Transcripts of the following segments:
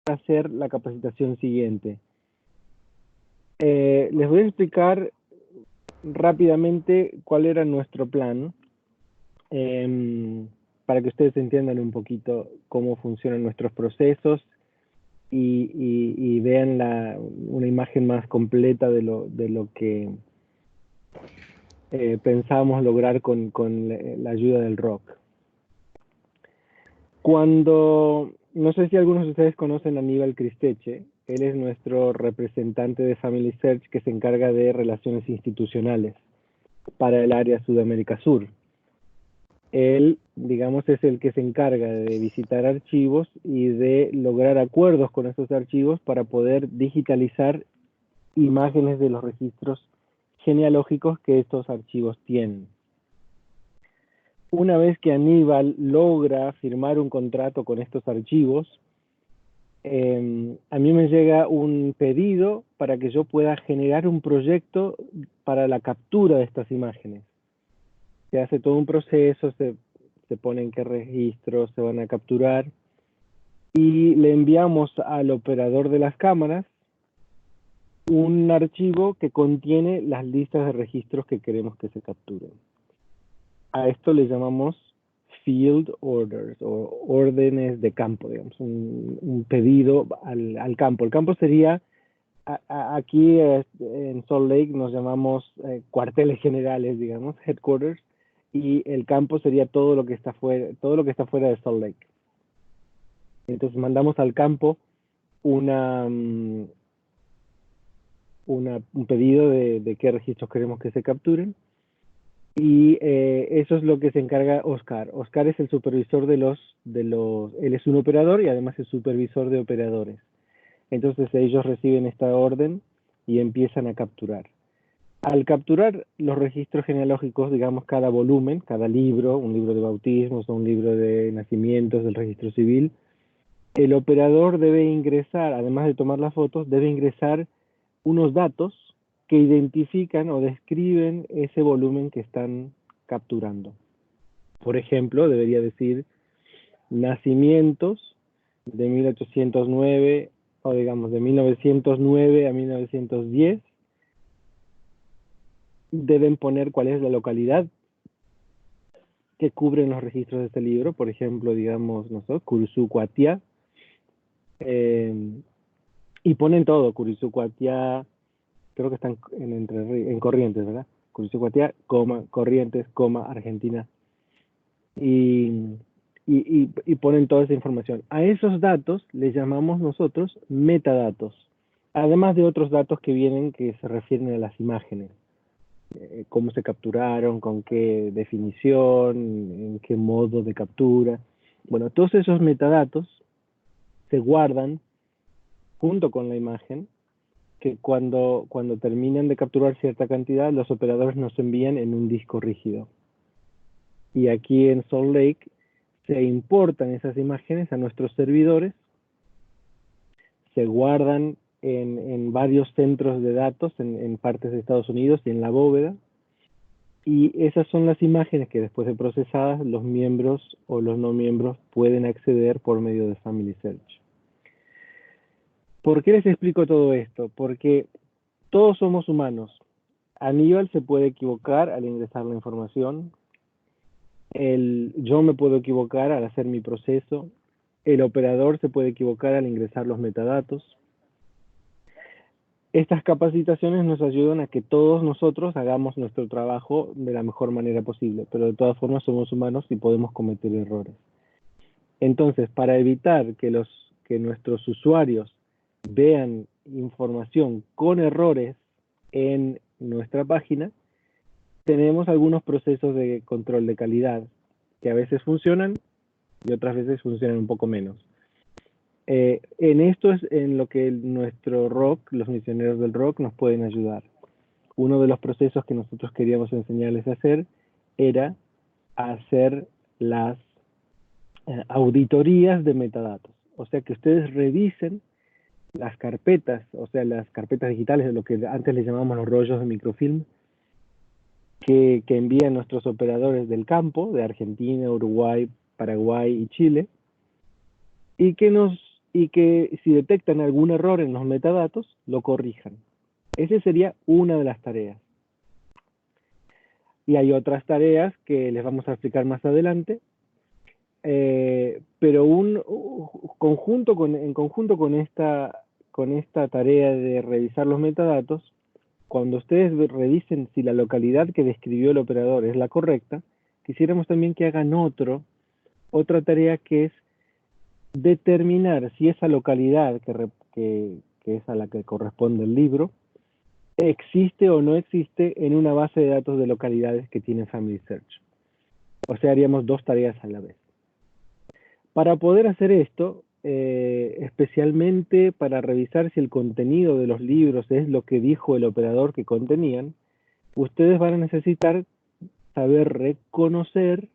hacer la capacitación siguiente. Les voy a explicar rápidamente cuál era nuestro plan, para que ustedes entiendan un poquito cómo funcionan nuestros procesos y vean una imagen más completa de lo que pensábamos lograr con la ayuda del rock. No sé si algunos de ustedes conocen a Aníbal Cristeche. Él es nuestro representante de Family Search que se encarga de relaciones institucionales para el área Sudamérica Sur. Él, digamos, es el que se encarga de visitar archivos y de lograr acuerdos con esos archivos para poder digitalizar imágenes de los registros genealógicos que estos archivos tienen. Una vez que Aníbal logra firmar un contrato con estos archivos, a mí me llega un pedido para que yo pueda generar un proyecto para la captura de estas imágenes. Se hace todo un proceso, se pone en qué registros se van a capturar y le enviamos al operador de las cámaras un archivo que contiene las listas de registros que queremos que se capturen. A esto le llamamos field orders o órdenes de campo, digamos, un pedido al campo. El campo sería, aquí en Salt Lake nos llamamos cuarteles generales, digamos, headquarters, y el campo sería todo lo que está fuera de Salt Lake. Entonces mandamos al campo un pedido de qué registros queremos que se capturen. Y eso es lo que se encarga Oscar. Oscar es el supervisor él es un operador y además es supervisor de operadores. Entonces ellos reciben esta orden y empiezan a capturar. Al capturar los registros genealógicos, digamos cada volumen, cada libro, un libro de bautismos o un libro de nacimientos del registro civil, el operador debe ingresar, además de tomar las fotos, debe ingresar unos datos que identifican o describen ese volumen que están capturando. Por ejemplo, debería decir nacimientos de 1809 o digamos de 1909 a 1910. Deben poner cuál es la localidad que cubren los registros de este libro. Por ejemplo, digamos, nosotros, Curisucuatía. Y ponen todo, Curisucuatía, creo que están en Corrientes, ¿verdad? Curisucuatía, Corrientes, Argentina. Y ponen toda esa información. A esos datos les llamamos nosotros metadatos, además de otros datos que vienen que se refieren a las imágenes. Cómo se capturaron, con qué definición, en qué modo de captura. Bueno, todos esos metadatos se guardan junto con la imagen, que cuando terminan de capturar cierta cantidad, los operadores nos envían en un disco rígido. Y aquí en Salt Lake se importan esas imágenes a nuestros servidores, se guardan en varios centros de datos en partes de Estados Unidos y en la bóveda, y esas son las imágenes que después de procesadas los miembros o los no miembros pueden acceder por medio de Family Search. ¿Por qué les explico todo esto? Porque todos somos humanos. Aníbal se puede equivocar al ingresar la información, yo me puedo equivocar al hacer mi proceso, el operador se puede equivocar al ingresar los metadatos. Estas capacitaciones nos ayudan a que todos nosotros hagamos nuestro trabajo de la mejor manera posible, pero de todas formas somos humanos y podemos cometer errores. Entonces, para evitar que nuestros usuarios vean información con errores en nuestra página, tenemos algunos procesos de control de calidad que a veces funcionan y otras veces funcionan un poco menos. En esto es en lo que nuestro rock, los misioneros del rock, nos pueden ayudar. Uno de los procesos que nosotros queríamos enseñarles a hacer era hacer las auditorías de metadatos. O sea, que ustedes revisen las carpetas, o sea, las carpetas digitales, de lo que antes les llamamos los rollos de microfilm, que envían nuestros operadores del campo, de Argentina, Uruguay, Paraguay y Chile, y que nos y que si detectan algún error en los metadatos, lo corrijan. Esa sería una de las tareas. Y hay otras tareas que les vamos a explicar más adelante, pero en conjunto con esta tarea de revisar los metadatos, cuando ustedes revisen si la localidad que describió el operador es la correcta, quisiéramos también que hagan otra tarea que es determinar si esa localidad que es a la que corresponde el libro existe o no existe en una base de datos de localidades que tiene Family Search. O sea, haríamos dos tareas a la vez. Para poder hacer esto, especialmente para revisar si el contenido de los libros es lo que dijo el operador que contenían, ustedes van a necesitar saber reconocer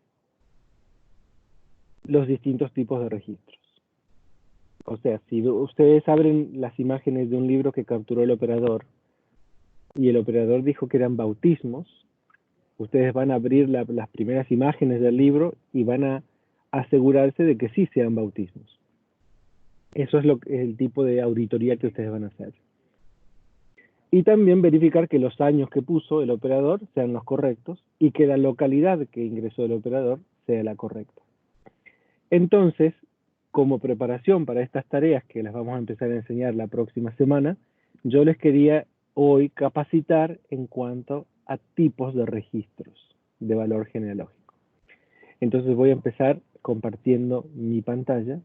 los distintos tipos de registros. O sea, si ustedes abren las imágenes de un libro que capturó el operador y el operador dijo que eran bautismos, ustedes van a abrir las primeras imágenes del libro y van a asegurarse de que sí sean bautismos. Eso es el tipo de auditoría que ustedes van a hacer. Y también verificar que los años que puso el operador sean los correctos y que la localidad que ingresó el operador sea la correcta. Entonces, como preparación para estas tareas que las vamos a empezar a enseñar la próxima semana, yo les quería hoy capacitar en cuanto a tipos de registros de valor genealógico. Entonces voy a empezar compartiendo mi pantalla.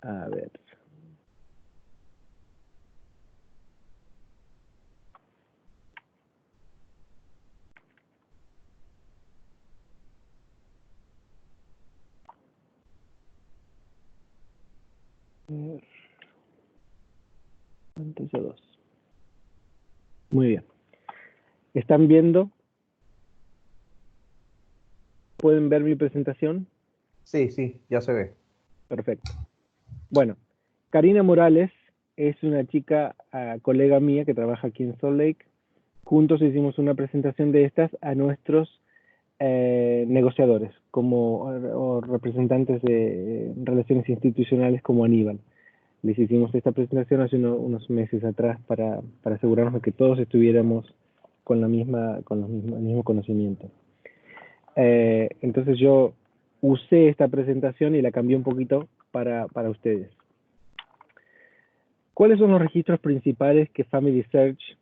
A ver. Pantalla 2. Muy bien. ¿Están viendo? ¿Pueden ver mi presentación? Sí, sí, ya se ve. Perfecto. Bueno, Karina Morales es una chica, colega mía que trabaja aquí en Salt Lake. Juntos hicimos una presentación de estas a nuestros negociadores o representantes de relaciones institucionales como Aníbal. Les hicimos esta presentación hace unos meses atrás para asegurarnos de que todos estuviéramos con el mismo conocimiento. Entonces yo usé esta presentación y la cambié un poquito para ustedes. ¿Cuáles son los registros principales que Family Search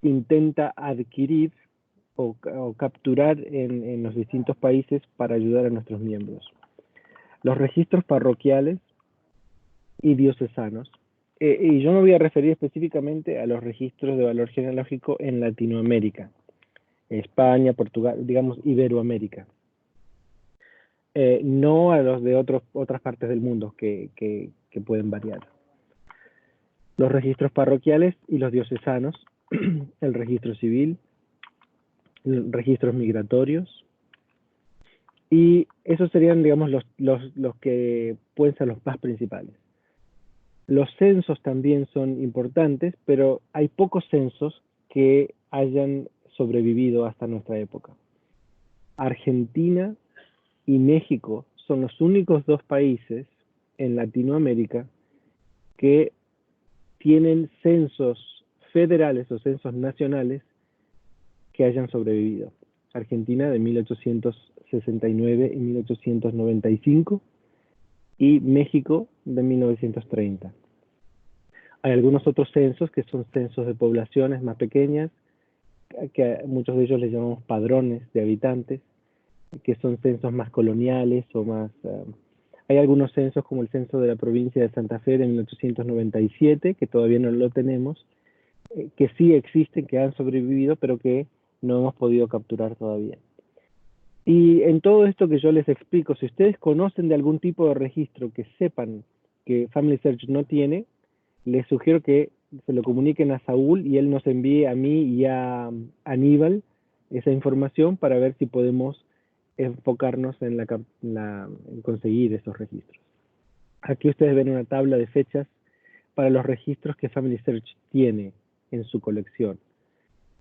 intenta adquirir o capturar en los distintos países para ayudar a nuestros miembros? Los registros parroquiales y diocesanos. Y yo me voy a referir específicamente a los registros de valor genealógico en Latinoamérica, España, Portugal, digamos Iberoamérica. No a los de otras partes del mundo que pueden variar. Los registros parroquiales y los diocesanos, el registro civil, registros migratorios, y esos serían, digamos, los que pueden ser los más principales. Los censos también son importantes, pero hay pocos censos que hayan sobrevivido hasta nuestra época. Argentina y México son los únicos dos países en Latinoamérica que tienen censos federales o censos nacionales que hayan sobrevivido. Argentina de 1869 y 1895 y México de 1930. Hay algunos otros censos que son censos de poblaciones más pequeñas, que muchos de ellos les llamamos padrones de habitantes, que son censos más coloniales o más... hay algunos censos como el censo de la provincia de Santa Fe de 1897, que todavía no lo tenemos, que sí existen, que han sobrevivido, pero que no hemos podido capturar todavía. Y en todo esto que yo les explico, si ustedes conocen de algún tipo de registro que sepan que Family Search no tiene, les sugiero que se lo comuniquen a Saúl y él nos envíe a mí y a Aníbal esa información para ver si podemos enfocarnos en conseguir esos registros. Aquí ustedes ven una tabla de fechas para los registros que Family Search tiene en su colección.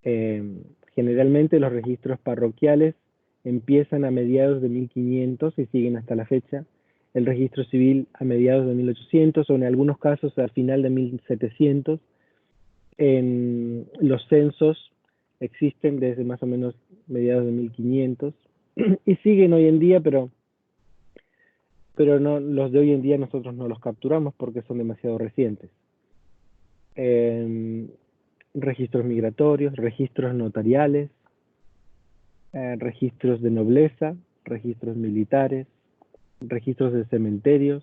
Generalmente los registros parroquiales empiezan a mediados de 1500 y siguen hasta la fecha. el registro civil a mediados de 1800 o en algunos casos al final de 1700. En los censos existen desde más o menos mediados de 1500 y siguen hoy en día, pero no, los de hoy en día nosotros no los capturamos porque son demasiado recientes. Registros migratorios, registros notariales, registros de nobleza, registros militares, registros de cementerios.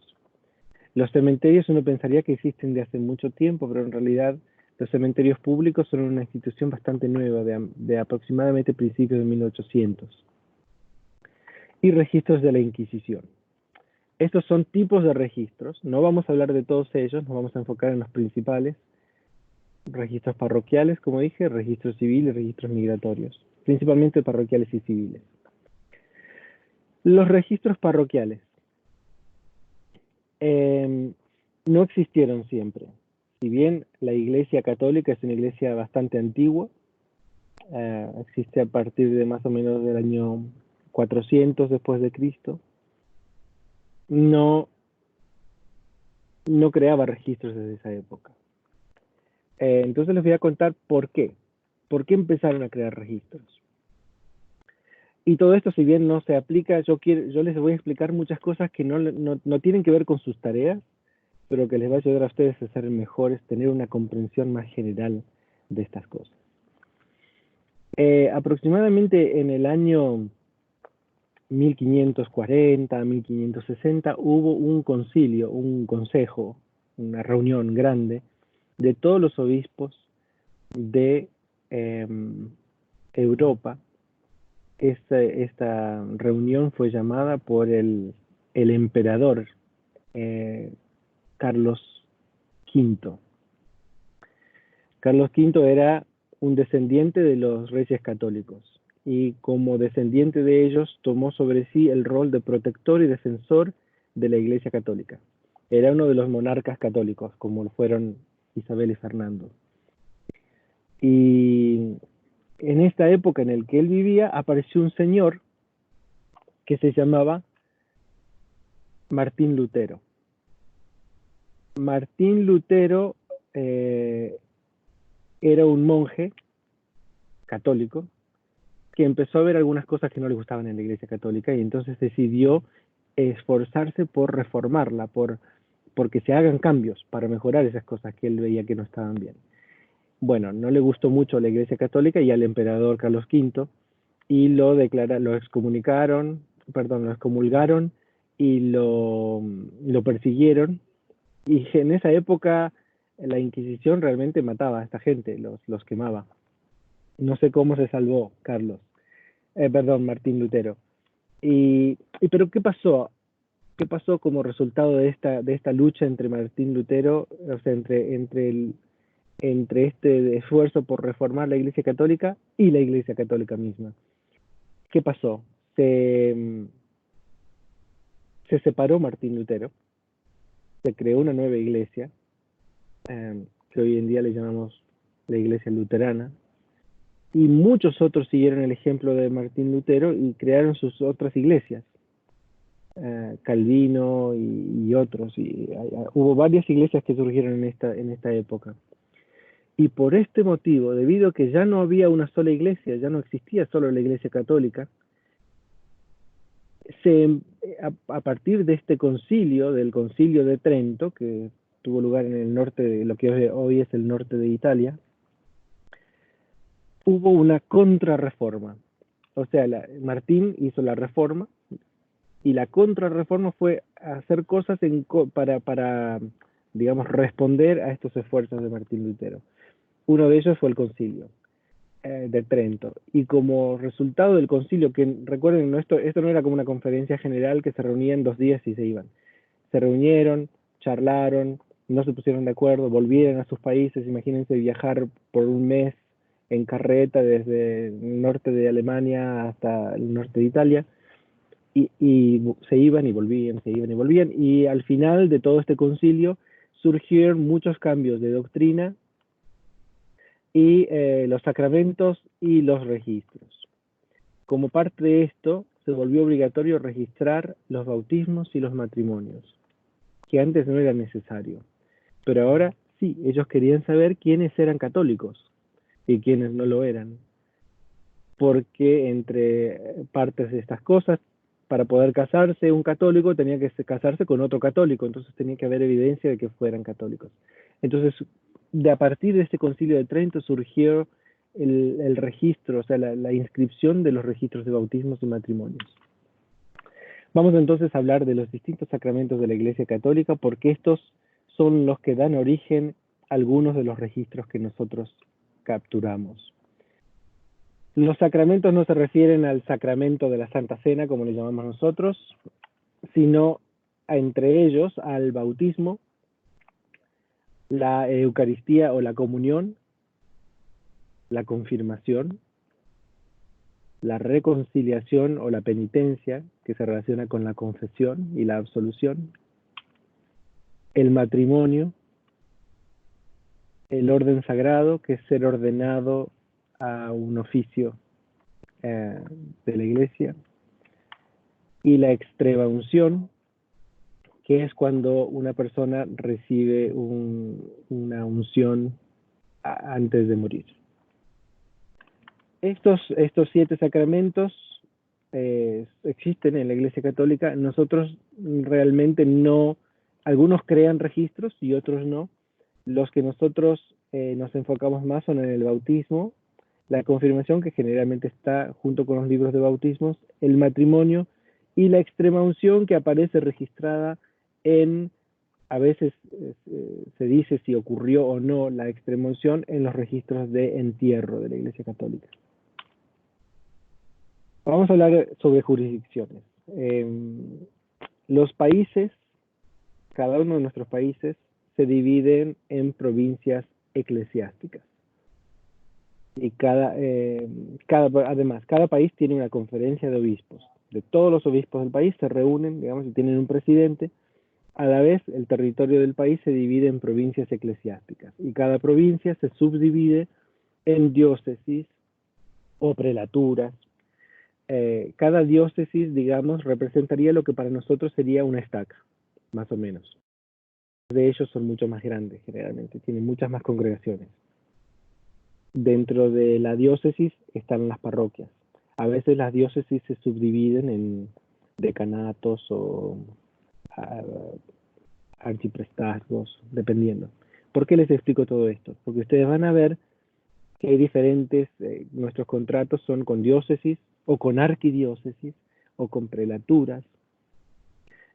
Los cementerios uno pensaría que existen de hace mucho tiempo, pero en realidad los cementerios públicos son una institución bastante nueva, de aproximadamente principios de 1800. Y registros de la Inquisición. Estos son tipos de registros, no vamos a hablar de todos ellos, nos vamos a enfocar en los principales. Registros parroquiales, como dije, registros civiles, registros migratorios, principalmente parroquiales y civiles. Los registros parroquiales no existieron siempre. Si bien la Iglesia Católica es una iglesia bastante antigua, existe a partir de más o menos del año 400 después de Cristo, no creaba registros desde esa época. Entonces les voy a contar por qué. ¿Por qué empezaron a crear registros? Y todo esto, si bien no se aplica, yo les voy a explicar muchas cosas que no tienen que ver con sus tareas, pero que les va a ayudar a ustedes a ser mejores, tener una comprensión más general de estas cosas. Aproximadamente en el año 1540, 1560, hubo un concilio, un consejo, una reunión grande de todos los obispos de Europa. Esta reunión fue llamada por el emperador Carlos V. Carlos V era un descendiente de los reyes católicos y como descendiente de ellos tomó sobre sí el rol de protector y defensor de la Iglesia Católica. Era uno de los monarcas católicos, como lo fueron Isabel y Fernando. Y en esta época en la que él vivía, apareció un señor que se llamaba Martín Lutero. Martín Lutero era un monje católico que empezó a ver algunas cosas que no le gustaban en la Iglesia Católica y entonces decidió esforzarse por reformarla, porque se hagan cambios para mejorar esas cosas que él veía que no estaban bien. Bueno, no le gustó mucho a la Iglesia Católica y al emperador Carlos V y lo excomulgaron y lo persiguieron. Y en esa época la Inquisición realmente mataba a esta gente, los quemaba. No sé cómo se salvó Martín Lutero. Pero ¿qué pasó? ¿Qué pasó como resultado de esta lucha entre Martín Lutero, o sea, entre este esfuerzo por reformar la Iglesia Católica y la Iglesia Católica misma? ¿Qué pasó? Se separó Martín Lutero, se creó una nueva iglesia, que hoy en día le llamamos la Iglesia Luterana, y muchos otros siguieron el ejemplo de Martín Lutero y crearon sus otras iglesias, Calvino y otros, y hubo varias iglesias que surgieron en esta época. Y por este motivo, debido a que ya no había una sola iglesia, ya no existía solo la Iglesia Católica, a partir de este concilio, del concilio de Trento, que tuvo lugar en el norte de lo que hoy es el norte de Italia, hubo una contrarreforma. O sea, Martín hizo la reforma y la contrarreforma fue hacer cosas para, digamos, responder a estos esfuerzos de Martín Lutero. Uno de ellos fue el concilio de Trento. Y como resultado del concilio, que recuerden, esto no era como una conferencia general que se reunía en 2 días y se iban. Se reunieron, charlaron, no se pusieron de acuerdo, volvieron a sus países. Imagínense viajar por un mes en carreta desde el norte de Alemania hasta el norte de Italia, y se iban y volvían, se iban y volvían, y al final de todo este concilio surgieron muchos cambios de doctrina y los sacramentos y los registros. Como parte de esto, se volvió obligatorio registrar los bautismos y los matrimonios, que antes no era necesario. Pero ahora sí, ellos querían saber quiénes eran católicos y quiénes no lo eran. Porque entre partes de estas cosas, para poder casarse, un católico tenía que casarse con otro católico, entonces tenía que haber evidencia de que fueran católicos. Entonces, a partir de este Concilio de Trento surgió el registro, o sea, la inscripción de los registros de bautismos y matrimonios. Vamos entonces a hablar de los distintos sacramentos de la Iglesia Católica, porque estos son los que dan origen a algunos de los registros que nosotros capturamos. Los sacramentos no se refieren al sacramento de la Santa Cena, como le llamamos nosotros, sino entre ellos al bautismo, la Eucaristía o la comunión, la confirmación, la reconciliación o la penitencia, que se relaciona con la confesión y la absolución, el matrimonio, el orden sagrado, que es ser ordenado a un oficio de la Iglesia, y la extrema unción, que es cuando una persona recibe una unción antes de morir. Estos 7 sacramentos existen en la Iglesia Católica. Nosotros realmente no, algunos crean registros y otros no. Los que nosotros nos enfocamos más son en el bautismo, la confirmación, que generalmente está junto con los libros de bautismos, el matrimonio y la extrema unción, que aparece registrada a veces se dice si ocurrió o no la extrema unción en los registros de entierro de la Iglesia Católica. Vamos a hablar sobre jurisdicciones. Los países, cada uno de nuestros países, se dividen en provincias eclesiásticas. Y además, cada país tiene una conferencia de obispos. De todos los obispos del país se reúnen, digamos, y tienen un presidente. A la vez, el territorio del país se divide en provincias eclesiásticas. Y cada provincia se subdivide en diócesis o prelaturas. Cada diócesis, digamos, representaría lo que para nosotros sería una estaca, más o menos. De ellos son mucho más grandes, generalmente, tienen muchas más congregaciones. Dentro de la diócesis están las parroquias. A veces las diócesis se subdividen en decanatos o arciprestazgos, dependiendo. ¿Por qué les explico todo esto? Porque ustedes van a ver que hay diferentes, nuestros contratos son con diócesis, o con arquidiócesis, o con prelaturas.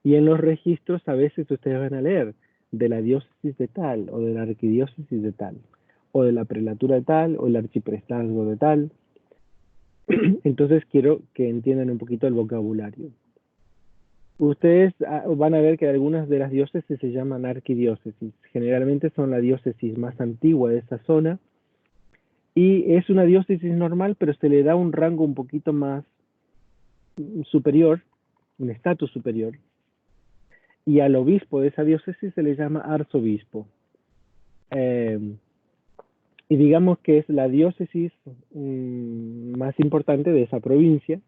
Y en los registros a veces ustedes van a leer de la diócesis de tal, o de la arquidiócesis de tal, o de la prelatura de tal, o el arciprestazgo de tal. Entonces quiero que entiendan un poquito el vocabulario. Ustedes van a ver que algunas de las diócesis se llaman arquidiócesis. Generalmente son la diócesis más antigua de esa zona, y es una diócesis normal, pero se le da un rango un poquito más superior, un estatus superior, y al obispo de esa diócesis se le llama arzobispo. Y digamos que es la diócesis más importante de esa provincia,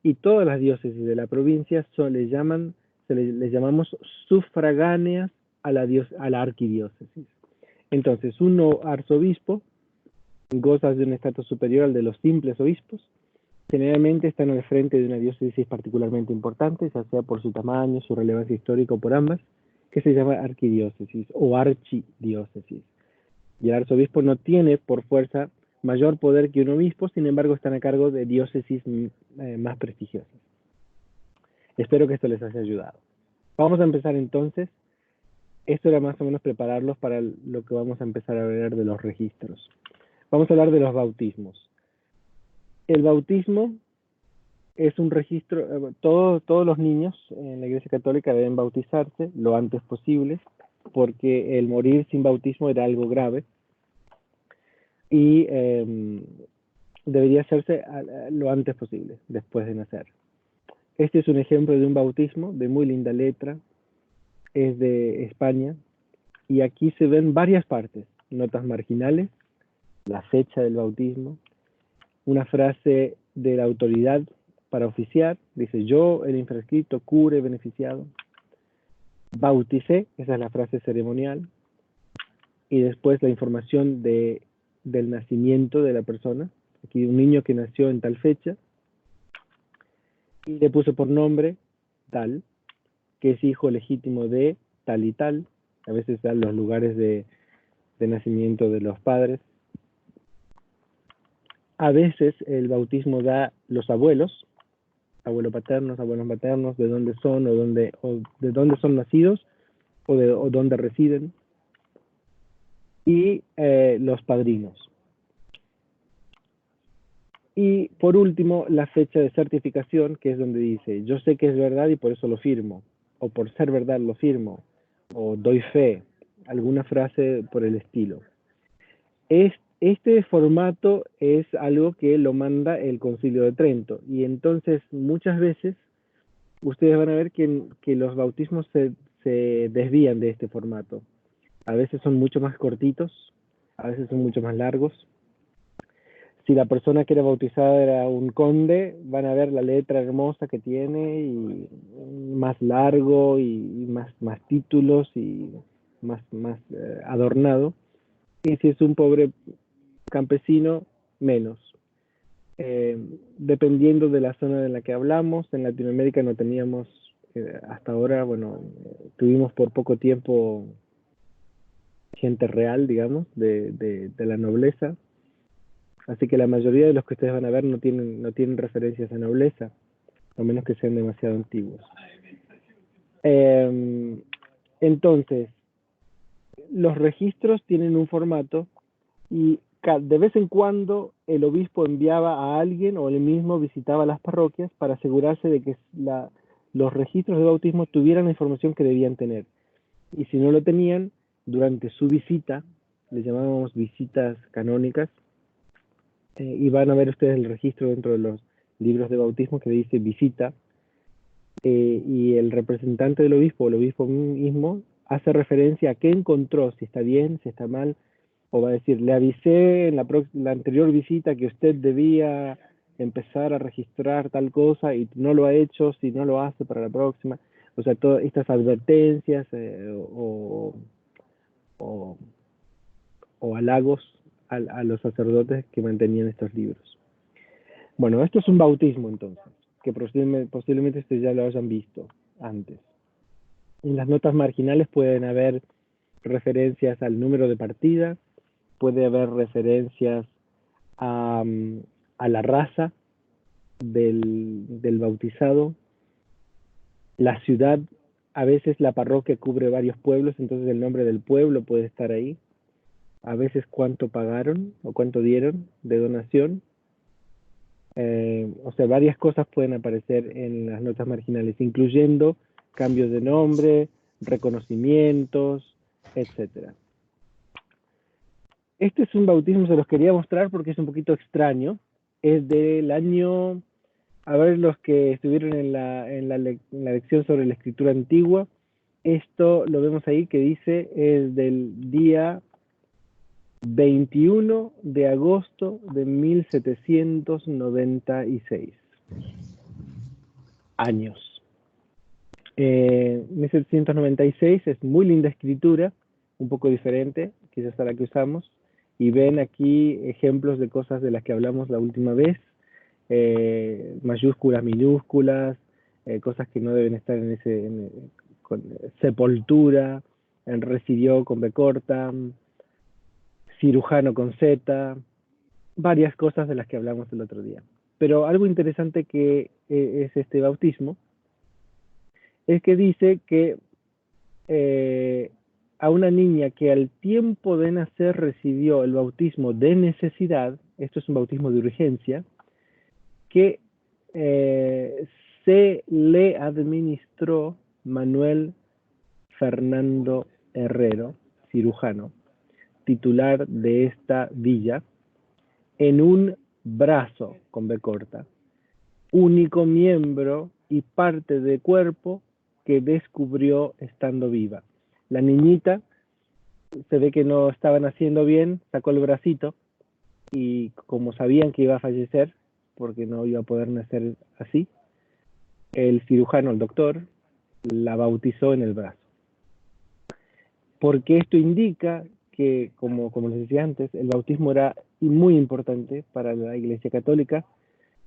y todas las diócesis de la provincia les llamamos sufragáneas a la arquidiócesis. Entonces, un arzobispo goza de un estatus superior al de los simples obispos. Generalmente están al frente de una diócesis particularmente importante, ya sea por su tamaño, su relevancia histórica o por ambas, que se llama arquidiócesis o archidiócesis. Y el arzobispo no tiene por fuerza mayor poder que un obispo, sin embargo están a cargo de diócesis más prestigiosas. Espero que esto les haya ayudado. Vamos a empezar entonces. Esto era más o menos prepararlos para lo que vamos a empezar a hablar de los registros. Vamos a hablar de los bautismos. El bautismo es un registro, todos los niños en la Iglesia Católica deben bautizarse lo antes posible, porque el morir sin bautismo era algo grave, y debería hacerse lo antes posible, después de nacer. Este es un ejemplo de un bautismo de muy linda letra, es de España, y aquí se ven varias partes: notas marginales, la fecha del bautismo, una frase de la autoridad para oficiar, dice yo, el infrascripto, cura y beneficiado. Bauticé, esa es la frase ceremonial. Y después la información del nacimiento de la persona. Aquí un niño que nació en tal fecha. Y le puso por nombre tal, que es hijo legítimo de tal y tal. A veces dan los lugares de nacimiento de los padres. A veces el bautismo da los abuelos, abuelos paternos, abuelos maternos, de dónde son o de dónde son nacidos o dónde residen. Y los padrinos. Y por último, la fecha de certificación, que es donde dice, yo sé que es verdad y por eso lo firmo, o por ser verdad lo firmo, o doy fe, alguna frase por el estilo. Este formato es algo que lo manda el Concilio de Trento, y entonces muchas veces ustedes van a ver que los bautismos se desvían de este formato. A veces son mucho más cortitos, a veces son mucho más largos. Si la persona que era bautizada era un conde, van a ver la letra hermosa que tiene, y más largo, y más títulos, y más adornado. Y si es un pobre campesino, menos. Dependiendo de la zona en la que hablamos, en Latinoamérica no teníamos, hasta ahora, bueno, tuvimos por poco tiempo gente real, digamos, de la nobleza. Así que la mayoría de los que ustedes van a ver no tienen referencias a nobleza, a menos que sean demasiado antiguos. Entonces, los registros tienen un formato y de vez en cuando el obispo enviaba a alguien o él mismo visitaba las parroquias para asegurarse de que los registros de bautismo tuvieran la información que debían tener. Y si no lo tenían, durante su visita, le llamábamos visitas canónicas, y van a ver ustedes el registro dentro de los libros de bautismo que dice visita, y el representante del obispo o el obispo mismo hace referencia a qué encontró, si está bien, si está mal, o va a decir, le avisé en la anterior visita que usted debía empezar a registrar tal cosa y no lo ha hecho, si no lo hace para la próxima. O sea, todas estas advertencias o halagos a los sacerdotes que mantenían estos libros. Bueno, esto es un bautismo entonces, que posiblemente ustedes ya lo hayan visto antes. En las notas marginales pueden haber referencias al número de partida, puede haber referencias a la raza del bautizado, la ciudad. A veces la parroquia cubre varios pueblos, entonces el nombre del pueblo puede estar ahí. A veces cuánto pagaron o cuánto dieron de donación. O sea, varias cosas pueden aparecer en las notas marginales, incluyendo cambios de nombre, reconocimientos, etc. Este es un bautismo, se los quería mostrar porque es un poquito extraño. Es del año, a ver, los que estuvieron en la lección sobre la escritura antigua, esto lo vemos ahí que dice, es del día 21 de agosto de 1796. Años. 1796 es muy linda escritura, un poco diferente, quizás a la que usamos, y ven aquí ejemplos de cosas de las que hablamos la última vez, mayúsculas, minúsculas, cosas que no deben estar con sepultura, residió con B corta, cirujano con Z, varias cosas de las que hablamos el otro día. Pero algo interesante que es este bautismo, es que dice que a una niña que al tiempo de nacer recibió el bautismo de necesidad, esto es un bautismo de urgencia, que se le administró Manuel Fernando Herrero, cirujano, titular de esta villa, en un brazo con B corta, único miembro y parte de cuerpo que descubrió estando viva. La niñita se ve que no estaba naciendo bien, sacó el bracito y como sabían que iba a fallecer, porque no iba a poder nacer así, el cirujano, el doctor, la bautizó en el brazo. Porque esto indica que, como les decía antes, el bautismo era muy importante para la Iglesia Católica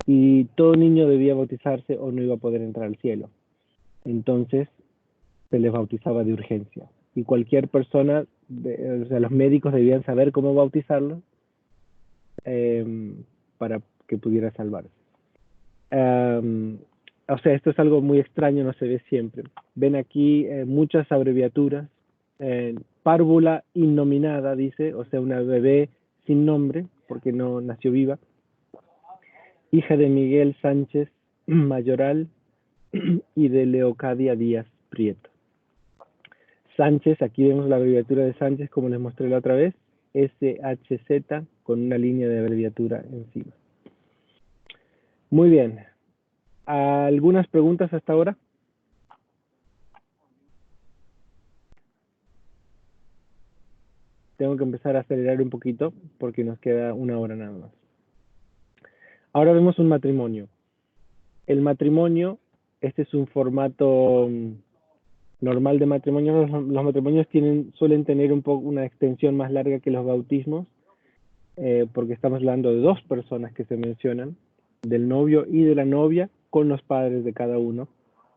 y todo niño debía bautizarse o no iba a poder entrar al cielo. Entonces se les bautizaba de urgencia. Y cualquier persona, o sea, los médicos debían saber cómo bautizarlo para que pudiera salvarse. O sea, esto es algo muy extraño, no se ve siempre. Ven aquí muchas abreviaturas. Párvula innominada, dice, o sea, una bebé sin nombre, porque no nació viva. Hija de Miguel Sánchez Mayoral y de Leocadia Díaz Prieto. Sánchez, aquí vemos la abreviatura de Sánchez, como les mostré la otra vez, SHZ, con una línea de abreviatura encima. Muy bien. ¿Algunas preguntas hasta ahora? Tengo que empezar a acelerar un poquito porque nos queda una hora nada más. Ahora vemos un matrimonio. El matrimonio, este es un formato normal de matrimonio. Los matrimonios suelen tener una extensión más larga que los bautismos, porque estamos hablando de dos personas que se mencionan, del novio y de la novia, con los padres de cada uno.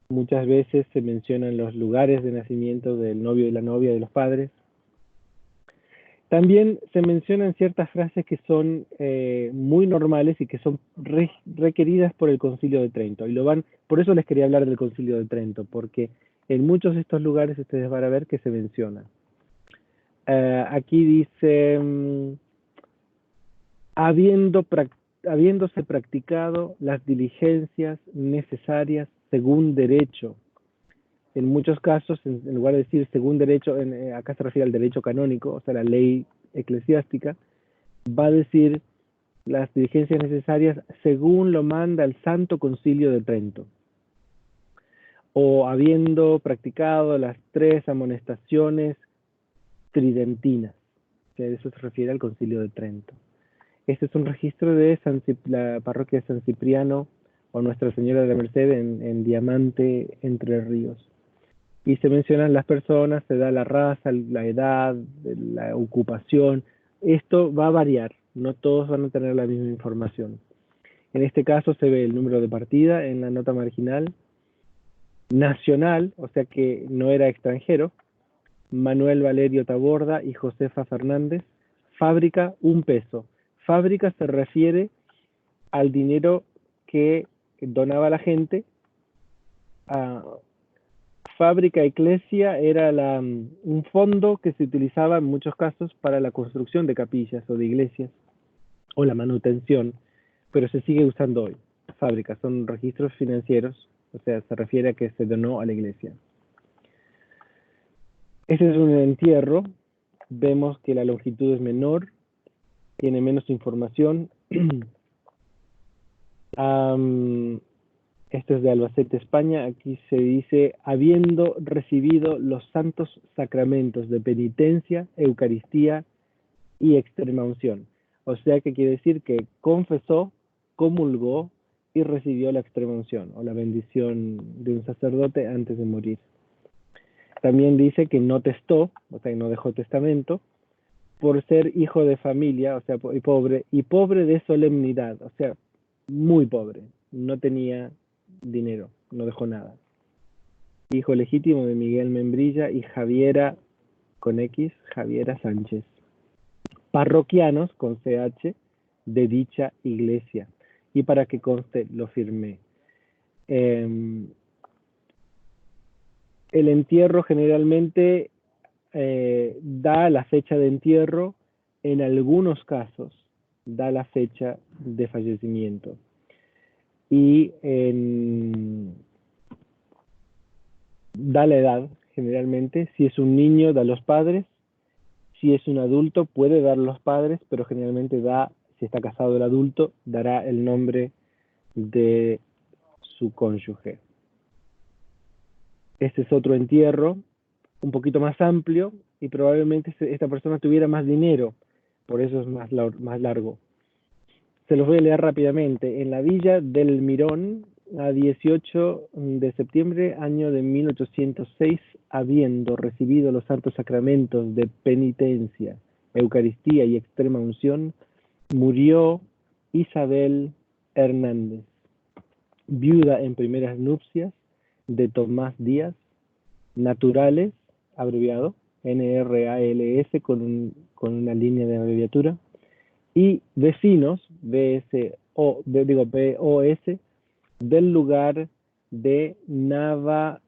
Muchas veces se mencionan los lugares de nacimiento del novio y la novia de los padres. También se mencionan ciertas frases que son muy normales y que son requeridas por el Concilio de Trento. Por eso les quería hablar del Concilio de Trento, porque en muchos de estos lugares ustedes van a ver que se menciona. Aquí dice, habiéndose practicado las diligencias necesarias según derecho. En muchos casos, en lugar de decir según derecho, acá se refiere al derecho canónico, o sea, la ley eclesiástica, va a decir las diligencias necesarias según lo manda el Santo Concilio de Trento. O habiendo practicado las 3 amonestaciones tridentinas, que eso se refiere al Concilio de Trento. Este es un registro de la parroquia de San Cipriano o Nuestra Señora de la Merced en Diamante, Entre Ríos. Y se mencionan las personas, se da la raza, la edad, la ocupación. Esto va a variar, no todos van a tener la misma información. En este caso se ve el número de partida en la nota marginal, nacional, o sea que no era extranjero, Manuel Valerio Taborda y Josefa Fernández, fábrica, 1 peso. Fábrica se refiere al dinero que donaba la gente. Fábrica Eclesia era un fondo que se utilizaba en muchos casos para la construcción de capillas o de iglesias, o la manutención, pero se sigue usando hoy. Fábrica, son registros financieros, o sea, se refiere a que se donó a la iglesia. Este es un entierro, vemos que la longitud es menor, tiene menos información. Esto es de Albacete, España. Aquí se dice, habiendo recibido los santos sacramentos de penitencia, Eucaristía y extrema unción. O sea que quiere decir que confesó, comulgó y recibió la extrema unción o la bendición de un sacerdote antes de morir. También dice que no testó, o sea, que no dejó testamento, por ser hijo de familia, o sea, y pobre de solemnidad, o sea, muy pobre, no tenía dinero, no dejó nada. Hijo legítimo de Miguel Membrilla y Javiera, con X, Javiera Sánchez. Parroquianos, con CH, de dicha iglesia. Y para que conste, lo firmé. El entierro generalmente da la fecha de entierro, en algunos casos da la fecha de fallecimiento. Y da la edad, generalmente. Si es un niño, da los padres. Si es un adulto, puede dar los padres, pero generalmente si está casado el adulto, dará el nombre de su cónyuge. Este es otro entierro, un poquito más amplio, y probablemente esta persona tuviera más dinero, por eso es más largo. Se los voy a leer rápidamente. En la villa del Mirón, a 18 de septiembre, año de 1806, habiendo recibido los santos sacramentos de penitencia, Eucaristía y extrema unción, murió Isabel Hernández, viuda en primeras nupcias de Tomás Díaz, naturales, abreviado, NRALS con una línea de abreviatura, y vecinos, BOS, del lugar de Nava,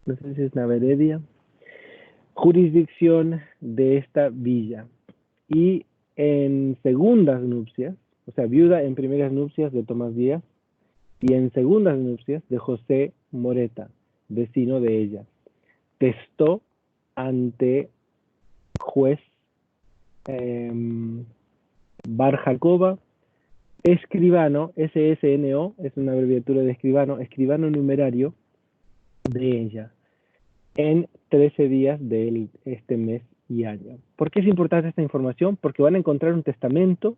no sé si es Naveredia, jurisdicción de esta villa. Y en segundas nupcias, o sea, viuda en primeras nupcias de Tomás Díaz, y en segundas nupcias de José Moreta, vecino de ella. Testó ante juez Bar Jacoba, escribano, SSNO, es una abreviatura de escribano, escribano numerario de ella, en 13 días de este mes y año. ¿Por qué es importante esta información? Porque van a encontrar un testamento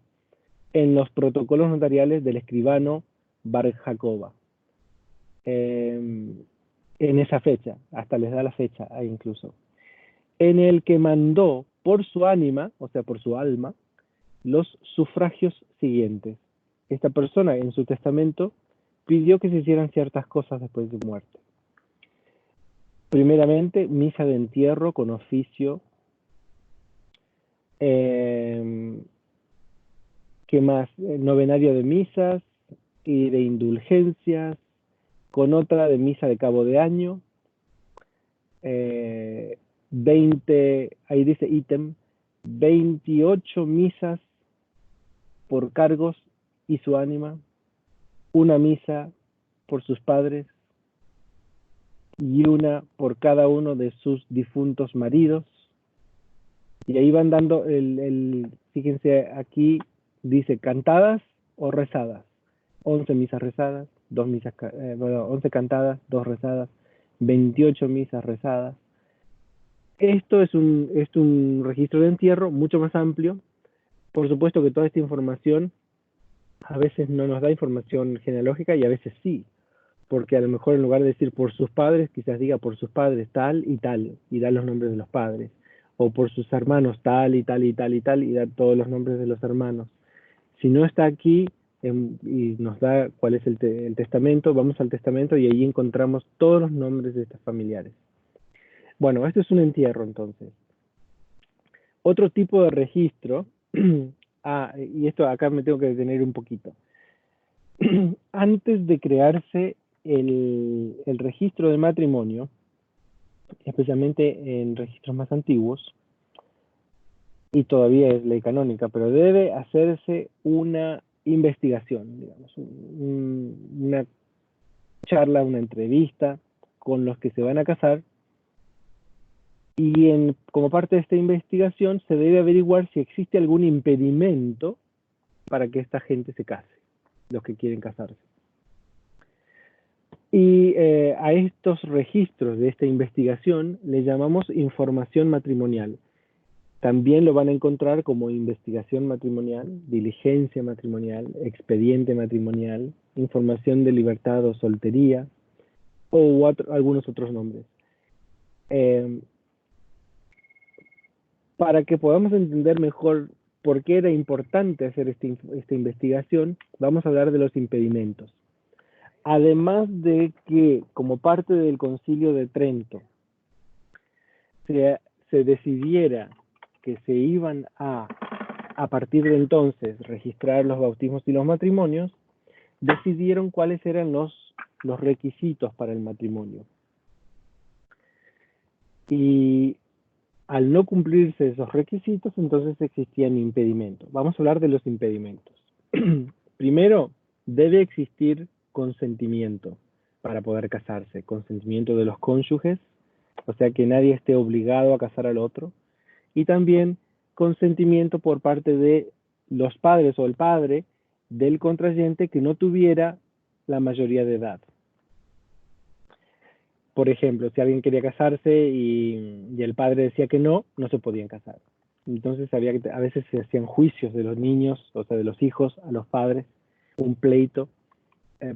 en los protocolos notariales del escribano Bar Jacoba. En esa fecha, hasta les da la fecha ahí incluso, en el que mandó por su ánima, o sea, por su alma, los sufragios siguientes. Esta persona en su testamento pidió que se hicieran ciertas cosas después de su muerte. Primeramente, misa de entierro con oficio. ¿Qué más? Novenario de misas y de indulgencias, con otra de misa de cabo de año. 20, ahí dice ítem, 28 misas por cargos y su ánima, una misa por sus padres y una por cada uno de sus difuntos maridos. Y ahí van dando fíjense aquí, dice cantadas o rezadas. 11 misas rezadas, 11 cantadas, 2 rezadas, 28 misas rezadas. Esto es un registro de entierro mucho más amplio. Por supuesto que toda esta información a veces no nos da información genealógica y a veces sí, porque a lo mejor en lugar de decir por sus padres, quizás diga por sus padres tal, y da los nombres de los padres, o por sus hermanos tal y tal y tal y tal, y da todos los nombres de los hermanos. Si no está aquí y nos da cuál es el testamento, vamos al testamento y ahí encontramos todos los nombres de estos familiares. Bueno, esto es un entierro entonces. Otro tipo de registro, y esto acá me tengo que detener un poquito. Antes de crearse el registro de matrimonio, especialmente en registros más antiguos, y todavía es ley canónica, pero debe hacerse una investigación, digamos, una charla, una entrevista con los que se van a casar, y como parte de esta investigación se debe averiguar si existe algún impedimento para que esta gente se case, los que quieren casarse. Y a estos registros de esta investigación le llamamos información matrimonial. También lo van a encontrar como investigación matrimonial, diligencia matrimonial, expediente matrimonial, información de libertad o soltería, o algunos otros nombres. Para que podamos entender mejor por qué era importante hacer esta investigación, vamos a hablar de los impedimentos. Además de que, como parte del Concilio de Trento, se decidiera que se iban a partir de entonces, registrar los bautismos y los matrimonios, decidieron cuáles eran los requisitos para el matrimonio. Y al no cumplirse esos requisitos, entonces existían impedimentos. Vamos a hablar de los impedimentos. Primero, debe existir consentimiento para poder casarse, consentimiento de los cónyuges, o sea que nadie esté obligado a casar al otro, y también consentimiento por parte de los padres o el padre del contrayente que no tuviera la mayoría de edad. Por ejemplo, si alguien quería casarse y el padre decía que no, no se podían casar. Entonces a veces se hacían juicios de los niños, o sea, de los hijos a los padres, un pleito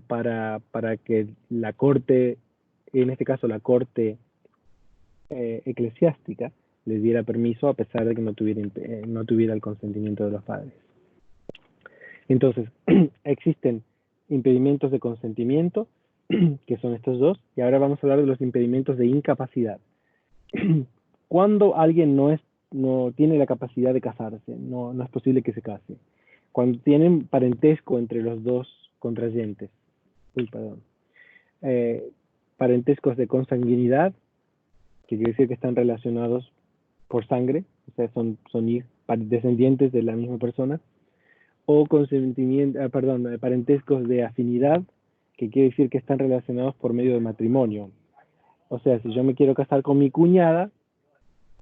para que la corte, en este caso la corte eclesiástica, les diera permiso a pesar de que no tuviera el consentimiento de los padres. Entonces, existen impedimentos de consentimiento, que son estos dos, y ahora vamos a hablar de los impedimentos de incapacidad. Cuando alguien no tiene la capacidad de casarse, no es posible que se case. Cuando tienen parentesco entre los dos contrayentes, parentescos de consanguinidad, que quiere decir que están relacionados por sangre, o sea, son descendientes de la misma persona, o parentescos de afinidad, que quiere decir que están relacionados por medio de matrimonio. O sea, si yo me quiero casar con mi cuñada,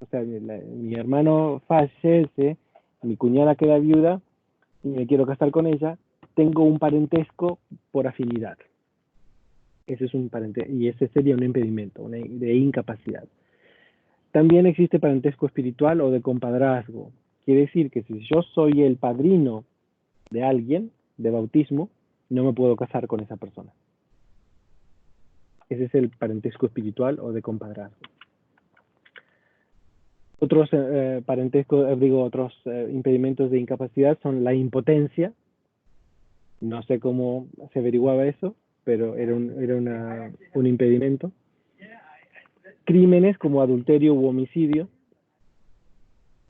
o sea, mi hermano fallece, mi cuñada queda viuda, y me quiero casar con ella, tengo un parentesco por afinidad. Ese es un parentesco, y ese sería un impedimento, de incapacidad. También existe parentesco espiritual o de compadrazgo. Quiere decir que si yo soy el padrino de alguien, de bautismo, no me puedo casar con esa persona. Ese es el parentesco espiritual o de compadrazgo. Otros impedimentos de incapacidad son la impotencia. No sé cómo se averiguaba eso, pero era un impedimento. Crímenes como adulterio u homicidio.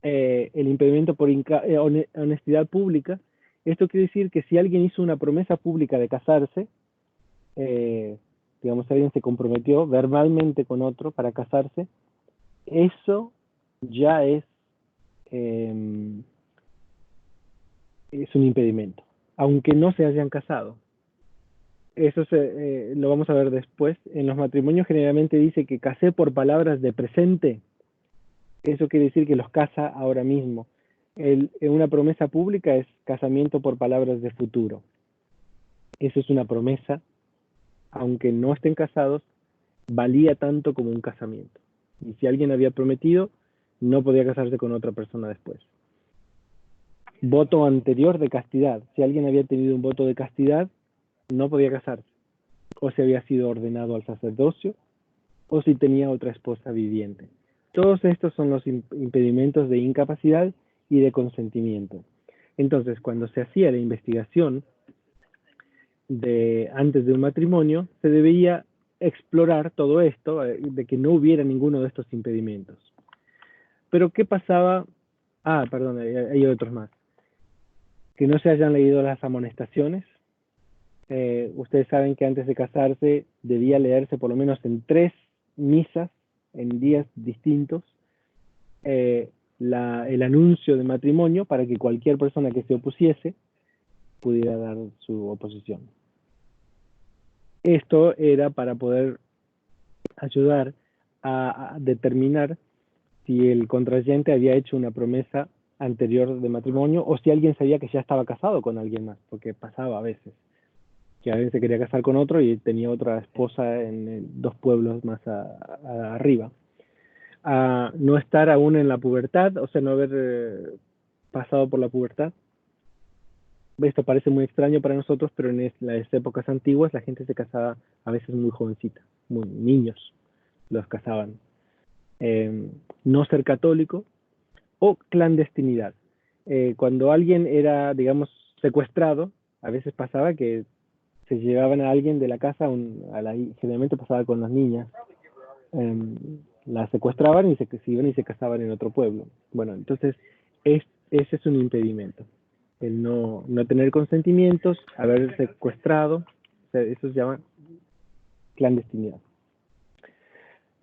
El impedimento por honestidad pública. Esto quiere decir que si alguien hizo una promesa pública de casarse, digamos, alguien se comprometió verbalmente con otro para casarse, eso ya es un impedimento, aunque no se hayan casado. Eso lo vamos a ver después. En los matrimonios generalmente dice que casé por palabras de presente. Eso quiere decir que los casa ahora mismo. Una promesa pública es casamiento por palabras de futuro. Eso es una promesa, aunque no estén casados, valía tanto como un casamiento. Y si alguien había prometido, no podía casarse con otra persona después. Voto anterior de castidad. Si alguien había tenido un voto de castidad, no podía casarse. O si había sido ordenado al sacerdocio, o si tenía otra esposa viviente. Todos estos son los impedimentos de incapacidad y de consentimiento. Entonces, cuando se hacía la investigación antes de un matrimonio, se debía explorar todo esto, de que no hubiera ninguno de estos impedimentos. Pero, ¿qué pasaba? Perdón, hay otros más. Que no se hayan leído las amonestaciones. Ustedes saben que antes de casarse debía leerse por lo menos en 3 misas, en días distintos, el anuncio de matrimonio para que cualquier persona que se opusiese pudiera dar su oposición. Esto era para poder ayudar a determinar si el contrayente había hecho una promesa anterior de matrimonio o si alguien sabía que ya estaba casado con alguien más, porque pasaba a veces que alguien se quería casar con otro y tenía otra esposa en 2 pueblos más arriba. No estar aún en la pubertad, o sea, no haber pasado por la pubertad. Esto parece muy extraño para nosotros, pero en las épocas antiguas la gente se casaba a veces muy jovencita, muy niños los casaban. No ser católico o clandestinidad. Cuando alguien era, digamos, secuestrado, a veces pasaba que se llevaban a alguien de la casa, generalmente pasaba con las niñas, las secuestraban y se iban y se casaban en otro pueblo. Bueno, entonces ese es un impedimento, el no tener consentimientos, haber secuestrado, o sea, eso se llama clandestinidad.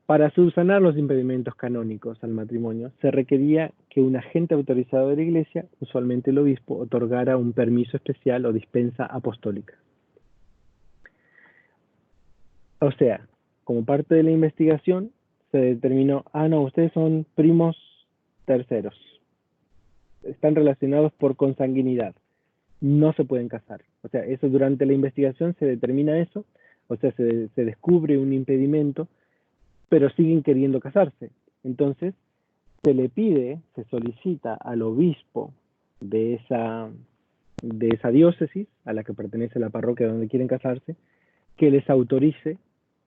Para subsanar los impedimentos canónicos al matrimonio, se requería que un agente autorizado de la Iglesia, usualmente el obispo, otorgara un permiso especial o dispensa apostólica. O sea, como parte de la investigación, se determinó, no, ustedes son primos terceros. Están relacionados por consanguinidad. No se pueden casar. O sea, eso durante la investigación se determina eso. O sea, se descubre un impedimento pero siguen queriendo casarse. Entonces, se le pide, se solicita al obispo de esa diócesis a la que pertenece la parroquia donde quieren casarse, que les autorice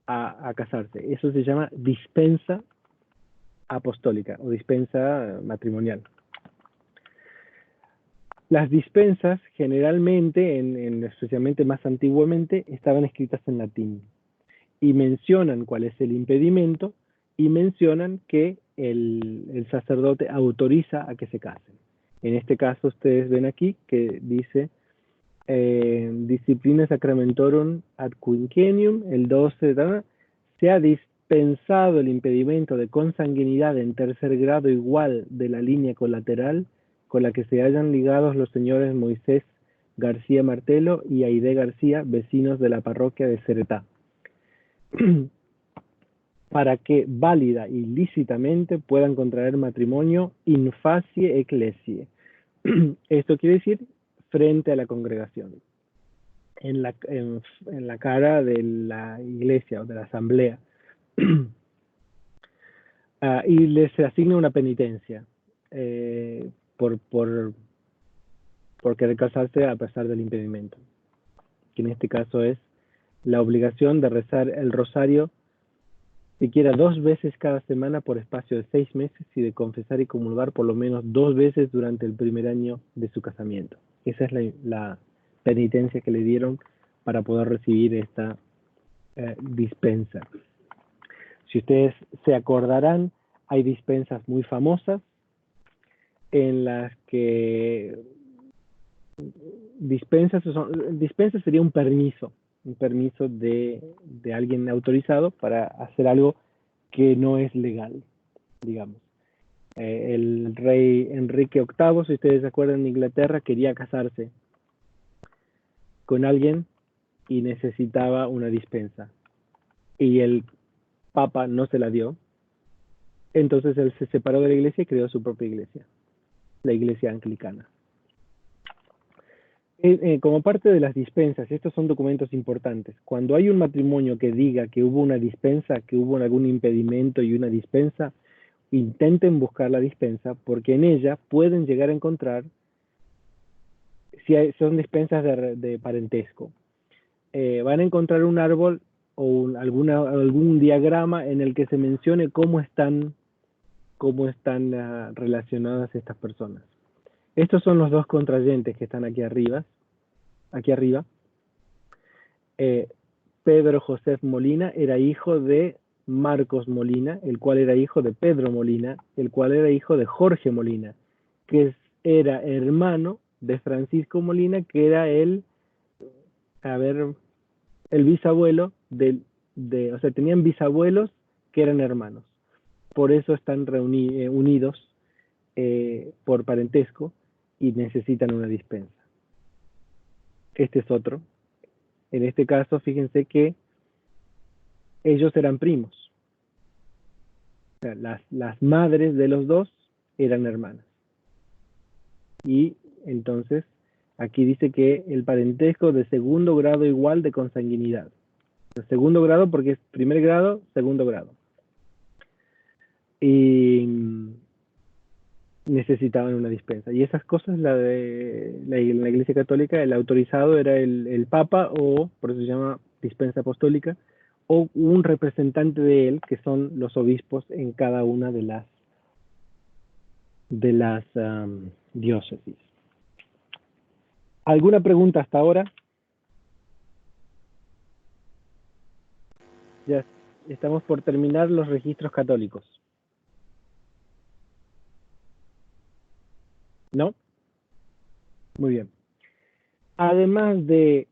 a casarse. Eso se llama dispensa apostólica o dispensa matrimonial. Las dispensas generalmente, especialmente más antiguamente, estaban escritas en latín y mencionan cuál es el impedimento y mencionan que el sacerdote autoriza a que se casen. En este caso ustedes ven aquí que dice Disciplina Sacramentorum ad quinquennium, el 12, se ha dispensado el impedimento de consanguinidad en tercer grado igual de la línea colateral con la que se hallan ligados los señores Moisés García Martelo y Aide García, vecinos de la parroquia de Ceretá, para que válida y lícitamente puedan contraer matrimonio in facie ecclesiae. Esto quiere decir frente a la congregación, en la cara de la iglesia o de la asamblea. Y les asigna una penitencia por querer casarse a pesar del impedimento, que en este caso es la obligación de rezar el rosario siquiera 2 veces cada semana por espacio de 6 meses y de confesar y comulgar por lo menos 2 veces durante el primer año de su casamiento. Esa es la penitencia que le dieron para poder recibir esta dispensa. Si ustedes se acordarán, hay dispensas muy famosas en las que dispensa sería un permiso de alguien autorizado para hacer algo que no es legal, digamos. El rey Enrique VIII, si ustedes se acuerdan, en Inglaterra, quería casarse con alguien y necesitaba una dispensa. Y el Papa no se la dio. Entonces él se separó de la iglesia y creó su propia iglesia, la iglesia anglicana. Como parte de las dispensas, estos son documentos importantes. Cuando hay un matrimonio que diga que hubo una dispensa, que hubo algún impedimento y una dispensa, intenten buscar la dispensa porque en ella pueden llegar a encontrar, si son dispensas de parentesco, van a encontrar un árbol o algún diagrama en el que se mencione cómo están relacionadas estas personas. Estos son los dos contrayentes que están aquí arriba. Pedro José Molina era hijo de Marcos Molina, el cual era hijo de Pedro Molina, el cual era hijo de Jorge Molina, que era hermano de Francisco Molina, que era el bisabuelo o sea, tenían bisabuelos que eran hermanos. Por eso están unidos por parentesco y necesitan una dispensa. Este es otro. En este caso, fíjense que ellos eran primos. O sea, las madres de los dos eran hermanas. Y entonces, aquí dice que el parentesco de segundo grado igual de consanguinidad. El segundo grado porque es primer grado, segundo grado. Y necesitaban una dispensa. Y esas cosas, en la Iglesia Católica, el autorizado era el Papa, o por eso se llama dispensa apostólica, o un representante de él, que son los obispos en cada una de las diócesis. ¿Alguna pregunta hasta ahora? Ya estamos por terminar los registros católicos. ¿No? Muy bien. Además de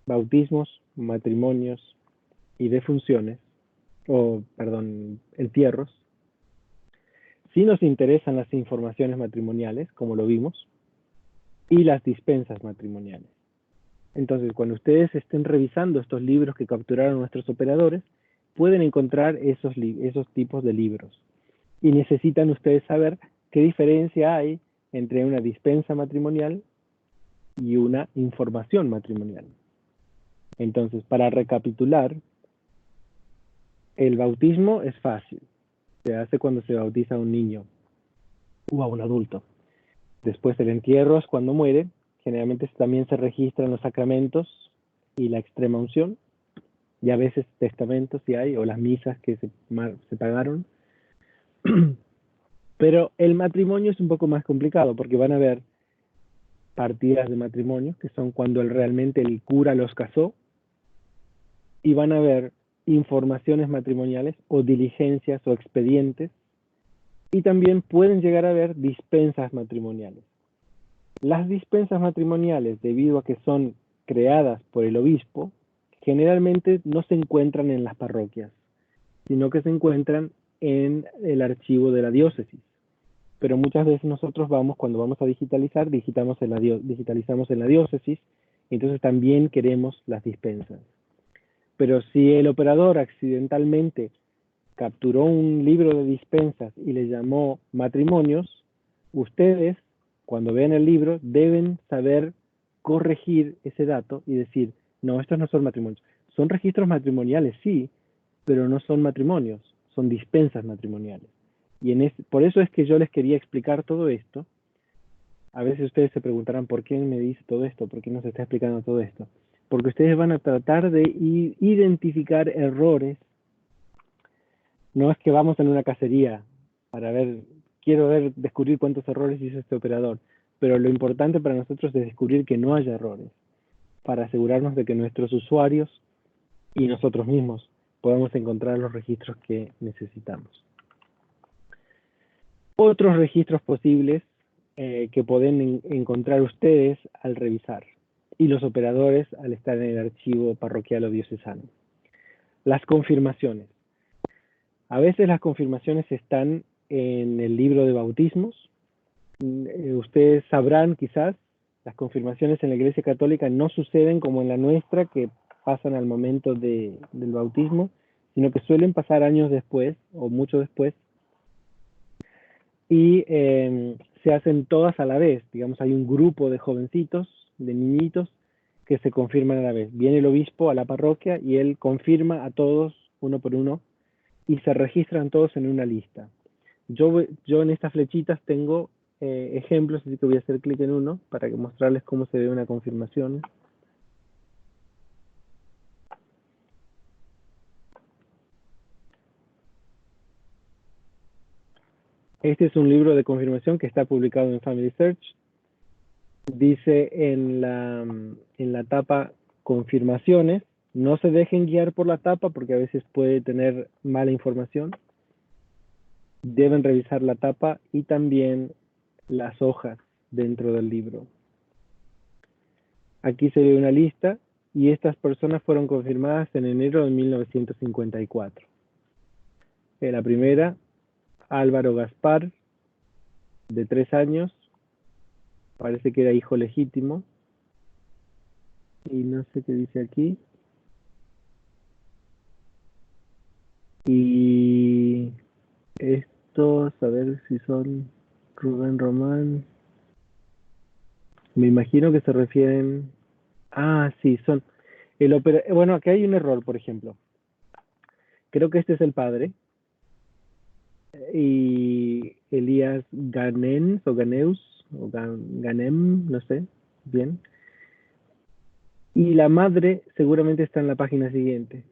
bautismos, matrimonios y defunciones, entierros, sí nos interesan las informaciones matrimoniales, como lo vimos, y las dispensas matrimoniales. Entonces, cuando ustedes estén revisando estos libros que capturaron nuestros operadores, pueden encontrar esos tipos de libros. Y necesitan ustedes saber qué diferencia hay entre una dispensa matrimonial y una información matrimonial. Entonces, para recapitular, El bautismo es fácil. Se hace cuando se bautiza a un niño o a un adulto. Después el entierro es cuando muere. Generalmente también se registran los sacramentos y la extrema unción. Y a veces testamentos si hay, o las misas que se pagaron. Pero el matrimonio es un poco más complicado porque van a haber partidas de matrimonio, que son cuando realmente el cura los casó, y van a haber informaciones matrimoniales o diligencias o expedientes, y también pueden llegar a haber dispensas matrimoniales. Las dispensas matrimoniales, debido a que son creadas por el obispo, generalmente no se encuentran en las parroquias, sino que se encuentran en el archivo de la diócesis. Pero muchas veces nosotros cuando vamos a digitalizar, digitalizamos en la diócesis, y entonces también queremos las dispensas. Pero si el operador accidentalmente capturó un libro de dispensas y le llamó matrimonios, ustedes, cuando vean el libro, deben saber corregir ese dato y decir, no, estos no son matrimonios. Son registros matrimoniales, sí, pero no son matrimonios, son dispensas matrimoniales. Y por eso es que yo les quería explicar todo esto. A veces ustedes se preguntarán, ¿por qué me dice todo esto? ¿Por qué nos está explicando todo esto? Porque ustedes van a tratar de identificar errores. No es que vamos en una cacería para descubrir cuántos errores hizo este operador, pero lo importante para nosotros es descubrir que no haya errores, para asegurarnos de que nuestros usuarios y nosotros mismos podamos encontrar los registros que necesitamos. Otros registros posibles que pueden encontrar ustedes al revisar y los operadores al estar en el archivo parroquial o diocesano. Las confirmaciones. A veces las confirmaciones están en el libro de bautismos. Ustedes sabrán quizás, las confirmaciones en la Iglesia Católica no suceden como en la nuestra, que pasan al momento del bautismo, sino que suelen pasar años después o mucho después, y se hacen todas a la vez. Digamos, hay un grupo de jovencitos, de niñitos, que se confirman a la vez. Viene el obispo a la parroquia y él confirma a todos uno por uno y se registran todos en una lista. Yo en estas flechitas tengo ejemplos, así que voy a hacer clic en uno para mostrarles cómo se ve una confirmación. Este es un libro de confirmación que está publicado en Family Search. Dice en la tapa confirmaciones. No se dejen guiar por la tapa porque a veces puede tener mala información. Deben revisar la tapa y también las hojas dentro del libro. Aquí se ve una lista y estas personas fueron confirmadas en enero de 1954. La primera, Álvaro Gaspar, de 3 años, parece que era hijo legítimo, y no sé qué dice aquí. Y estos, a ver si son Rubén Román. Me imagino que se refieren... Ah, sí, son... Bueno, aquí hay un error, por ejemplo. Creo que este es el padre. Y Elías Ganens o Ganeus o Ganem, no sé, bien. Y la madre seguramente está en la página siguiente.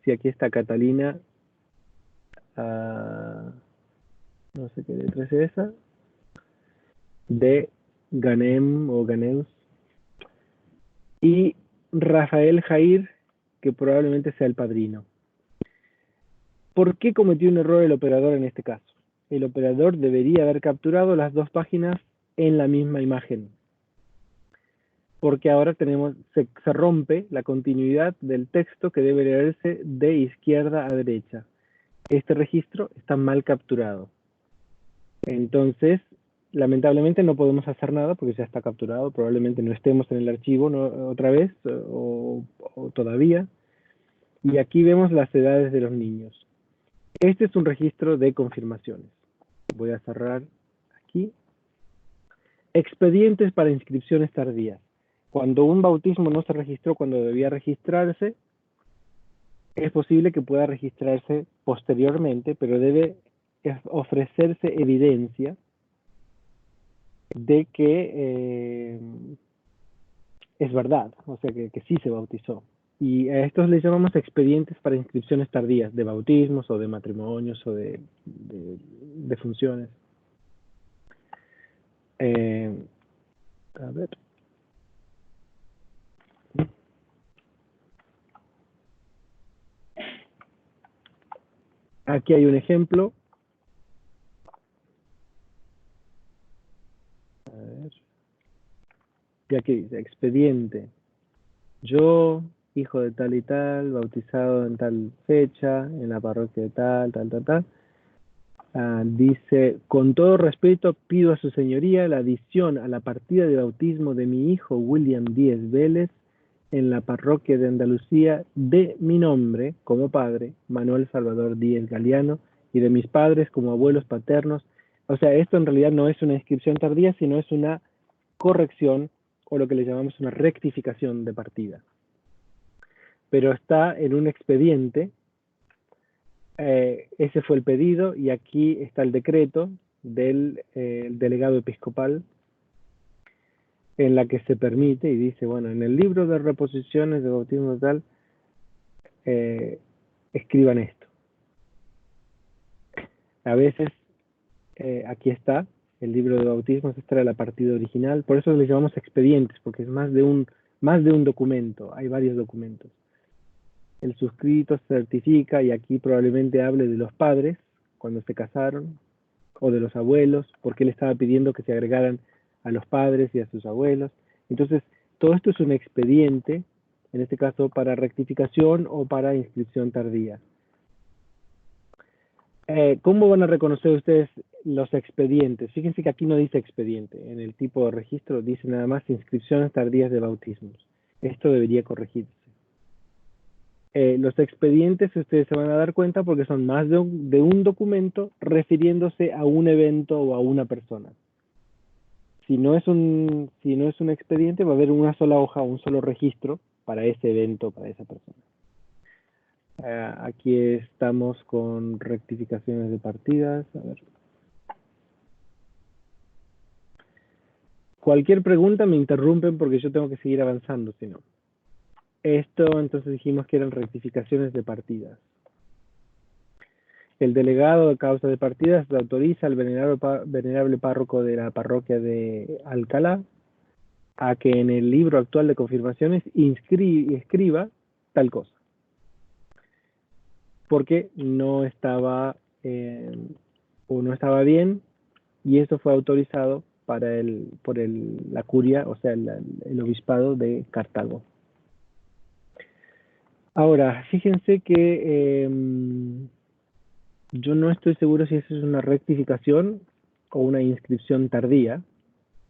Sí, aquí está Catalina. No sé qué letra es esa. De Ganem o Ganeus. Y Rafael Jair, que probablemente sea el padrino. ¿Por qué cometió un error el operador en este caso? El operador debería haber capturado las dos páginas en la misma imagen. Porque ahora se rompe la continuidad del texto que debe leerse de izquierda a derecha. Este registro está mal capturado. Entonces, lamentablemente no podemos hacer nada porque ya está capturado. Probablemente no estemos en el archivo otra vez o todavía. Y aquí vemos las edades de los niños. Este es un registro de confirmaciones. Voy a cerrar aquí. Expedientes para inscripciones tardías. Cuando un bautismo no se registró cuando debía registrarse, es posible que pueda registrarse posteriormente, pero debe ofrecerse evidencia de que es verdad, o sea, que sí se bautizó. Y a estos les llamamos expedientes para inscripciones tardías de bautismos o de matrimonios o de funciones. A ver. Aquí hay un ejemplo. A ver. Y aquí dice, expediente. Yo, hijo de tal y tal, bautizado en tal fecha, en la parroquia de tal, tal, tal, tal. Dice, con todo respeto, pido a su señoría la adición a la partida de bautismo de mi hijo William Díez Vélez en la parroquia de Andalucía de mi nombre como padre, Manuel Salvador Díez Galiano, y de mis padres como abuelos paternos. O sea, esto en realidad no es una inscripción tardía, sino es una corrección o lo que le llamamos una rectificación de partida. Pero está en un expediente. Ese fue el pedido y aquí está el decreto del delegado episcopal en la que se permite y dice, bueno, en el libro de reposiciones de bautismo tal, escriban esto. A veces, aquí está, el libro de bautismos, esta era la partida original, por eso le llamamos expedientes, porque es más de un documento, hay varios documentos. El suscrito se certifica y aquí probablemente hable de los padres cuando se casaron, o de los abuelos, porque él estaba pidiendo que se agregaran a los padres y a sus abuelos. Entonces, todo esto es un expediente, en este caso para rectificación o para inscripción tardía. ¿Cómo van a reconocer ustedes los expedientes? Fíjense que aquí no dice expediente, en el tipo de registro dice nada más inscripciones tardías de bautismos. Esto debería corregirse. Los expedientes ustedes se van a dar cuenta porque son más de un documento refiriéndose a un evento o a una persona. Si no es un expediente, va a haber una sola hoja, un solo registro para ese evento, para esa persona. Aquí estamos con rectificaciones de partidas. A ver. Cualquier pregunta me interrumpen porque yo tengo que seguir avanzando, si no. Esto entonces dijimos que eran rectificaciones de partidas. El delegado de causa de partidas le autoriza al venerable párroco de la parroquia de Alcalá a que en el libro actual de confirmaciones escriba tal cosa. Porque no estaba o no estaba bien y eso fue autorizado por la curia, o sea, el obispado de Cartago. Ahora, fíjense que yo no estoy seguro si eso es una rectificación o una inscripción tardía.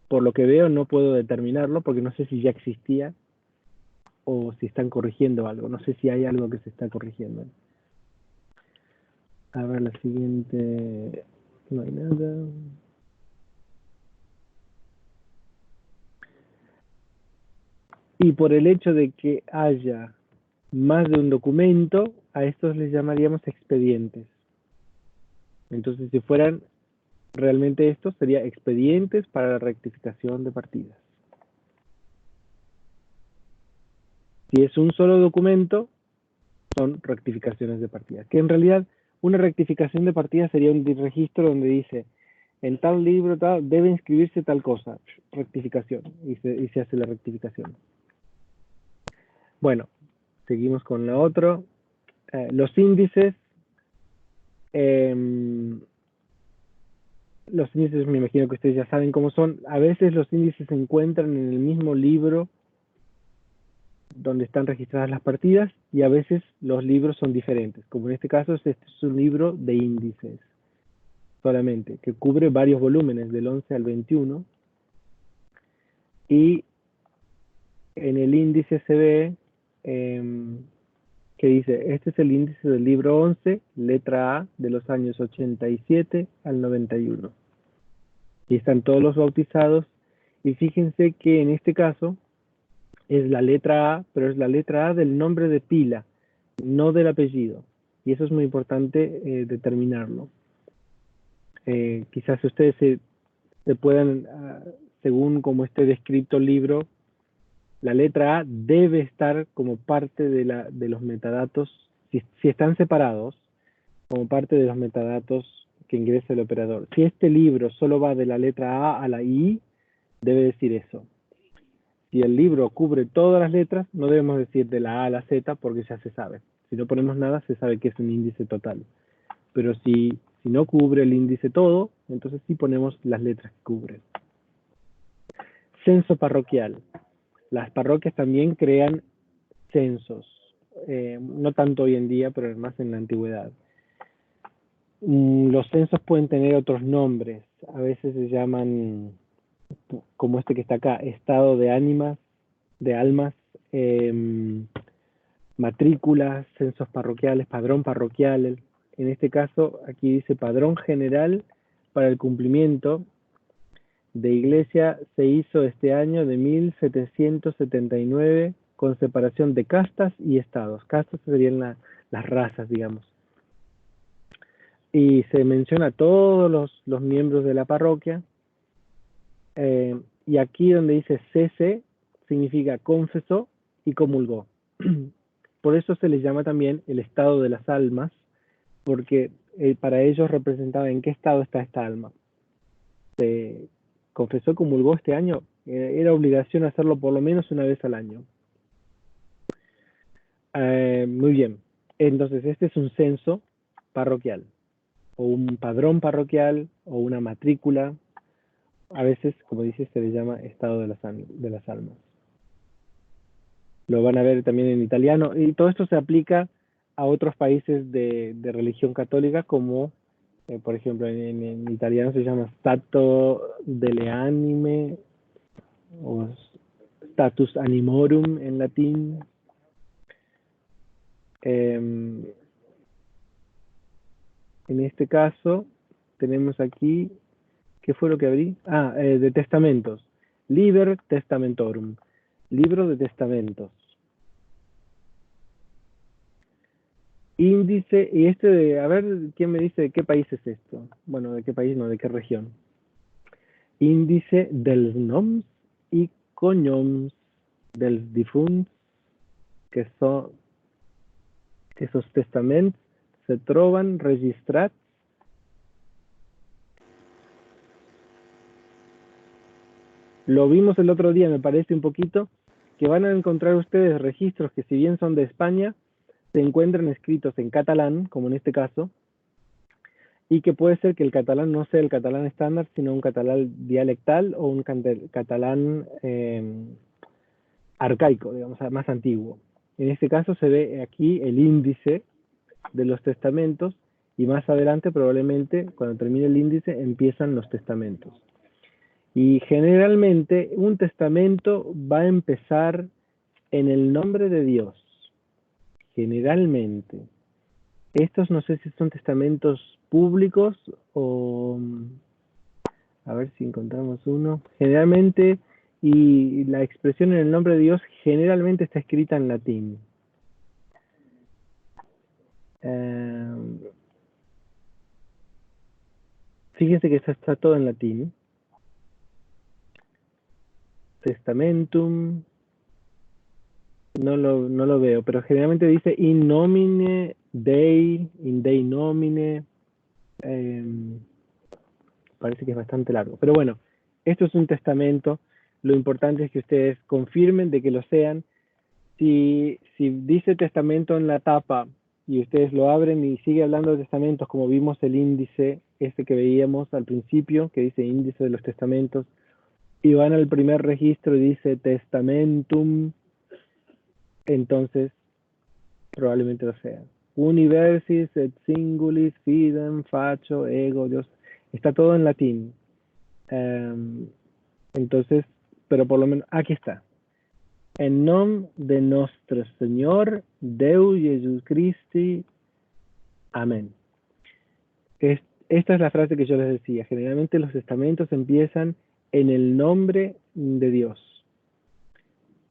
Por lo que veo no puedo determinarlo porque no sé si ya existía o si están corrigiendo algo. No sé si hay algo que se está corrigiendo. A ver, la siguiente. No hay nada. Y por el hecho de que haya más de un documento, a estos les llamaríamos expedientes. Entonces, si fueran realmente estos, serían expedientes para la rectificación de partidas. Si es un solo documento, son rectificaciones de partidas. Que en realidad, una rectificación de partidas sería un registro donde dice, en tal libro tal, debe inscribirse tal cosa, rectificación, y se hace la rectificación. Bueno, seguimos con la otra. Los índices, me imagino que ustedes ya saben cómo son. A veces los índices se encuentran en el mismo libro donde están registradas las partidas y a veces los libros son diferentes. Como en este caso, este es un libro de índices solamente, que cubre varios volúmenes, del 11 al 21. Y en el índice se ve que dice, este es el índice del libro 11, letra A, de los años 87 al 91. Y están todos los bautizados. Y fíjense que en este caso es la letra A, pero es la letra A del nombre de pila. no del apellido. Y eso es muy importante determinarlo. Quizás ustedes se puedan, según como esté descrito el libro, la letra A debe estar como parte de los metadatos, si están separados, como parte de los metadatos que ingresa el operador. Si este libro solo va de la letra A a la I, debe decir eso. Si el libro cubre todas las letras, no debemos decir de la A a la Z porque ya se sabe. Si no ponemos nada, se sabe que es un índice total. Pero si no cubre el índice todo, entonces sí ponemos las letras que cubren. Censo parroquial. Las parroquias también crean censos. No tanto hoy en día, pero más en la antigüedad. Los censos pueden tener otros nombres. A veces se llaman, como este que está acá, estado de ánimas, de almas, matrículas, censos parroquiales, padrón parroquial. En este caso, aquí dice padrón general para el cumplimiento de iglesia se hizo este año de 1779 con separación de castas y estados. Castas serían las razas, digamos. Y se menciona a todos los miembros de la parroquia. Y aquí donde dice CC significa confesó y comulgó. Por eso se les llama también el estado de las almas, porque para ellos representaba en qué estado está esta alma. Se confesó, comulgó este año, era obligación hacerlo por lo menos una vez al año. Muy bien, entonces este es un censo parroquial, o un padrón parroquial, o una matrícula. A veces, como dice, se le llama estado de las almas. Lo van a ver también en italiano, y todo esto se aplica a otros países de religión católica, como por ejemplo en italiano se llama stato delle anime, o status animorum en latín. En este caso tenemos aquí, ¿qué fue lo que abrí? De testamentos. Liber Testamentorum, libro de testamentos. Índice, y a ver, ¿quién me dice de qué país es esto? Bueno, de qué país, no, de qué región. Índice dels noms i cognoms dels difunts que esos testaments se troben registrats Lo vimos el otro día, me parece un poquito, que van a encontrar ustedes registros que si bien son de España, se encuentran escritos en catalán, como en este caso, y que puede ser que el catalán no sea el catalán estándar, sino un catalán dialectal o un catalán arcaico, digamos, más antiguo. En este caso se ve aquí el índice de los testamentos y más adelante probablemente cuando termine el índice empiezan los testamentos. Y generalmente un testamento va a empezar en el nombre de Dios. Generalmente. Estos no sé si son testamentos públicos o... A ver si encontramos uno. Generalmente, y la expresión en el nombre de Dios generalmente está escrita en latín. Fíjense que está todo en latín. Testamentum, no lo veo, pero generalmente dice in nomine Dei, in Dei nomine. Parece que es bastante largo. Pero bueno, esto es un testamento. Lo importante es que ustedes confirmen de que lo sean. Si dice testamento en la tapa y ustedes lo abren y sigue hablando de testamentos, como vimos el índice este que veíamos al principio, que dice índice de los testamentos, y van al primer registro y dice testamentum, entonces probablemente lo sea. Universis et singulis fidem facio ego Dios. Está todo en latín. Entonces, pero por lo menos, aquí está. En nombre de nuestro Señor, Deus Jesús Christi. Amén. Esta es la frase que yo les decía. Generalmente los testamentos empiezan en el nombre de Dios.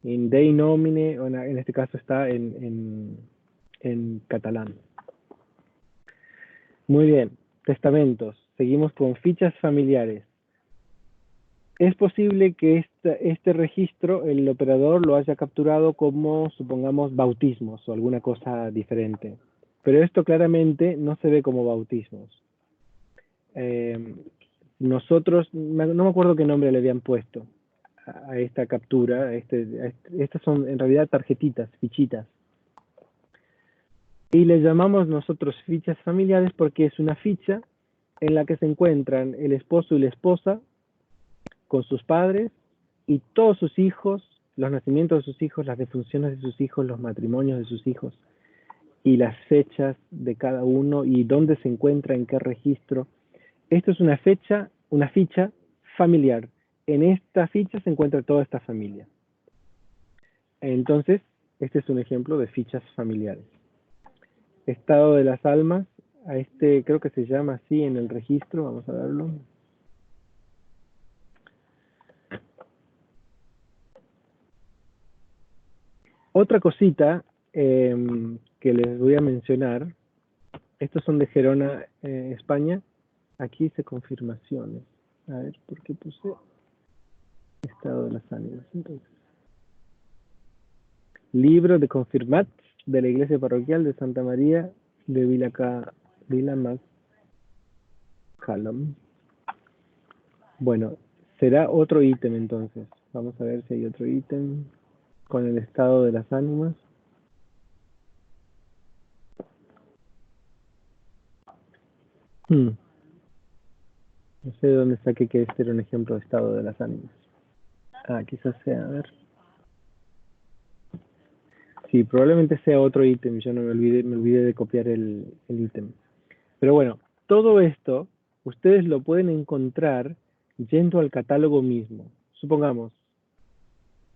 In Dei nomine, en este caso está en en catalán. Muy bien, testamentos. Seguimos con fichas familiares. Es posible que este registro, el operador lo haya capturado como, supongamos, bautismos o alguna cosa diferente. Pero esto claramente no se ve como bautismos. Nosotros, no me acuerdo qué nombre le habían puesto a esta captura. Estas son en realidad tarjetitas, fichitas. Y le llamamos nosotros fichas familiares porque es una ficha en la que se encuentran el esposo y la esposa con sus padres y todos sus hijos, los nacimientos de sus hijos, las defunciones de sus hijos, los matrimonios de sus hijos y las fechas de cada uno y dónde se encuentra, en qué registro. Esto es una ficha familiar. En esta ficha se encuentra toda esta familia. Entonces, este es un ejemplo de fichas familiares. Estado de las almas, a este creo que se llama así en el registro, vamos a verlo. Otra cosita que les voy a mencionar, estos son de Gerona, España. Aquí dice confirmaciones. A ver, ¿por qué puse estado de las ánimas? Entonces, libro de confirmat de la iglesia parroquial de Santa María de Vilamacalom. Bueno, será otro ítem entonces. Vamos a ver si hay otro ítem con el estado de las ánimas. No sé de dónde saqué que este era un ejemplo de estado de las ánimas. Ah, quizás sea, a ver. Sí, probablemente sea otro ítem. Yo no me olvidé de copiar el ítem. Pero bueno, todo esto ustedes lo pueden encontrar yendo al catálogo mismo. Supongamos,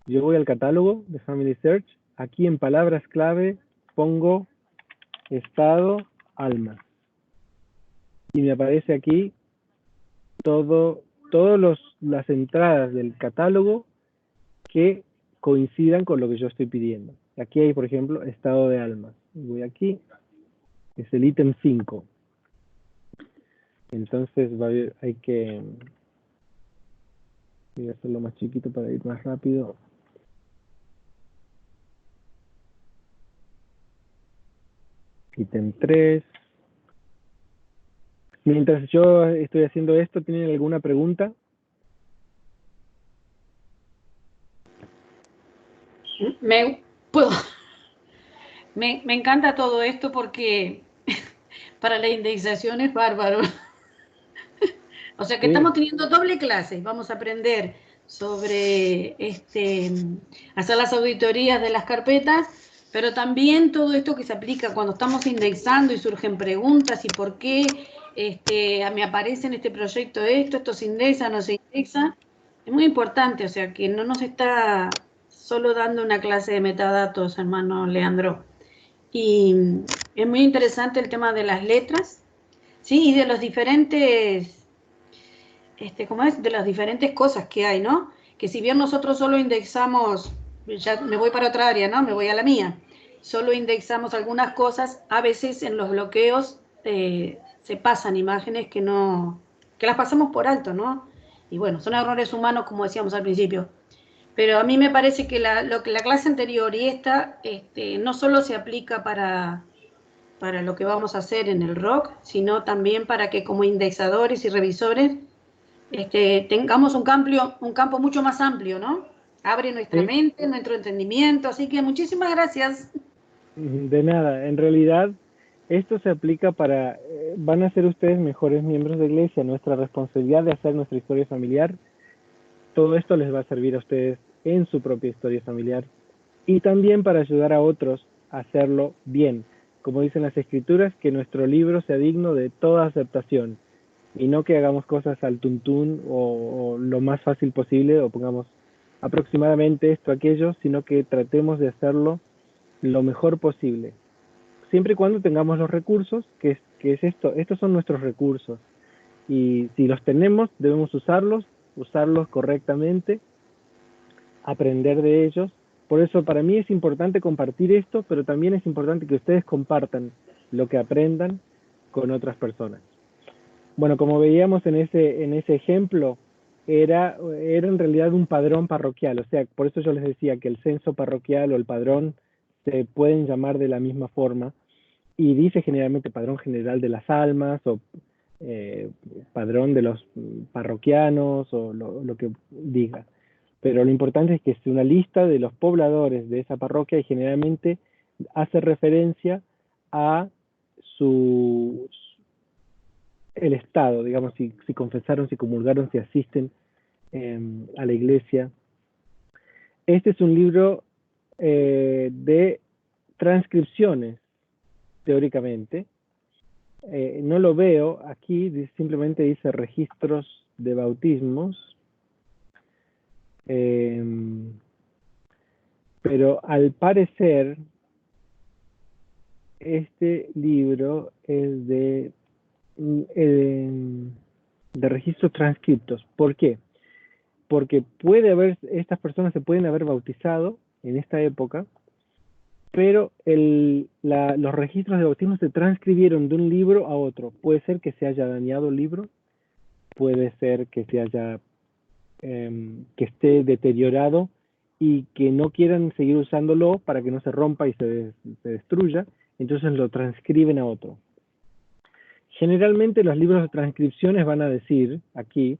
yo voy al catálogo de Family Search. Aquí en palabras clave pongo estado, alma. Y me aparece aquí todas las entradas del catálogo que coincidan con lo que yo estoy pidiendo. Aquí hay, por ejemplo, estado de almas. Voy aquí, es el ítem 5. Entonces hay que... Voy a hacerlo más chiquito para ir más rápido. Ítem 3. Mientras yo estoy haciendo esto, ¿tienen alguna pregunta? ¿Puedo? Me encanta todo esto porque para la indexación es bárbaro. O sea que Sí. estamos teniendo doble clase. Vamos a aprender sobre hacer las auditorías de las carpetas, pero también todo esto que se aplica cuando estamos indexando y surgen preguntas y por qué me aparece en este proyecto esto se indexa, no se indexa. Es muy importante, o sea que no nos está solo dando una clase de metadatos, hermano Leandro. Y es muy interesante el tema de las letras, ¿sí? Y de los diferentes, ¿cómo es? De las diferentes cosas que hay, ¿no? Que si bien nosotros solo indexamos, ya me voy para otra área, ¿no? Me voy a la mía. Solo indexamos algunas cosas, a veces en los bloqueos se pasan imágenes que las pasamos por alto, ¿no? Y bueno, son errores humanos, como decíamos al principio. Pero a mí me parece que la clase anterior y esta no solo se aplica para lo que vamos a hacer en el ROC, sino también para que como indexadores y revisores tengamos un campo mucho más amplio, ¿no? Abre nuestra Sí. mente, nuestro entendimiento, así que muchísimas gracias. De nada, en realidad esto se aplica para, van a ser ustedes mejores miembros de iglesia, nuestra responsabilidad de hacer nuestra historia familiar, todo esto les va a servir a ustedes en su propia historia familiar y también para ayudar a otros a hacerlo bien. Como dicen las escrituras, que nuestro libro sea digno de toda aceptación y no que hagamos cosas al tuntún o lo más fácil posible o pongamos aproximadamente esto, aquello, sino que tratemos de hacerlo lo mejor posible. Siempre y cuando tengamos los recursos, que es esto, estos son nuestros recursos. Y si los tenemos, debemos usarlos correctamente, aprender de ellos Por eso para mí es importante compartir esto, pero también es importante que ustedes compartan lo que aprendan con otras personas. Bueno, como veíamos en ese ejemplo, era en realidad un padrón parroquial, o sea, por eso yo les decía que el censo parroquial o el padrón se pueden llamar de la misma forma, y dice generalmente padrón general de las almas, o padrón de los parroquianos, o lo que diga. Pero lo importante es que es una lista de los pobladores de esa parroquia y generalmente hace referencia a el estado, digamos, si confesaron, si comulgaron, si asisten a la iglesia. Este es un libro de transcripciones, teóricamente. No lo veo aquí, simplemente dice registros de bautismos. Pero al parecer, este libro es de registros transcriptos. ¿Por qué? Porque estas personas se pueden haber bautizado en esta época, pero los registros de bautismo se transcribieron de un libro a otro. Puede ser que se haya dañado el libro, puede ser que que esté deteriorado y que no quieran seguir usándolo para que no se rompa y se destruya, entonces lo transcriben a otro. Generalmente los libros de transcripciones van a decir aquí,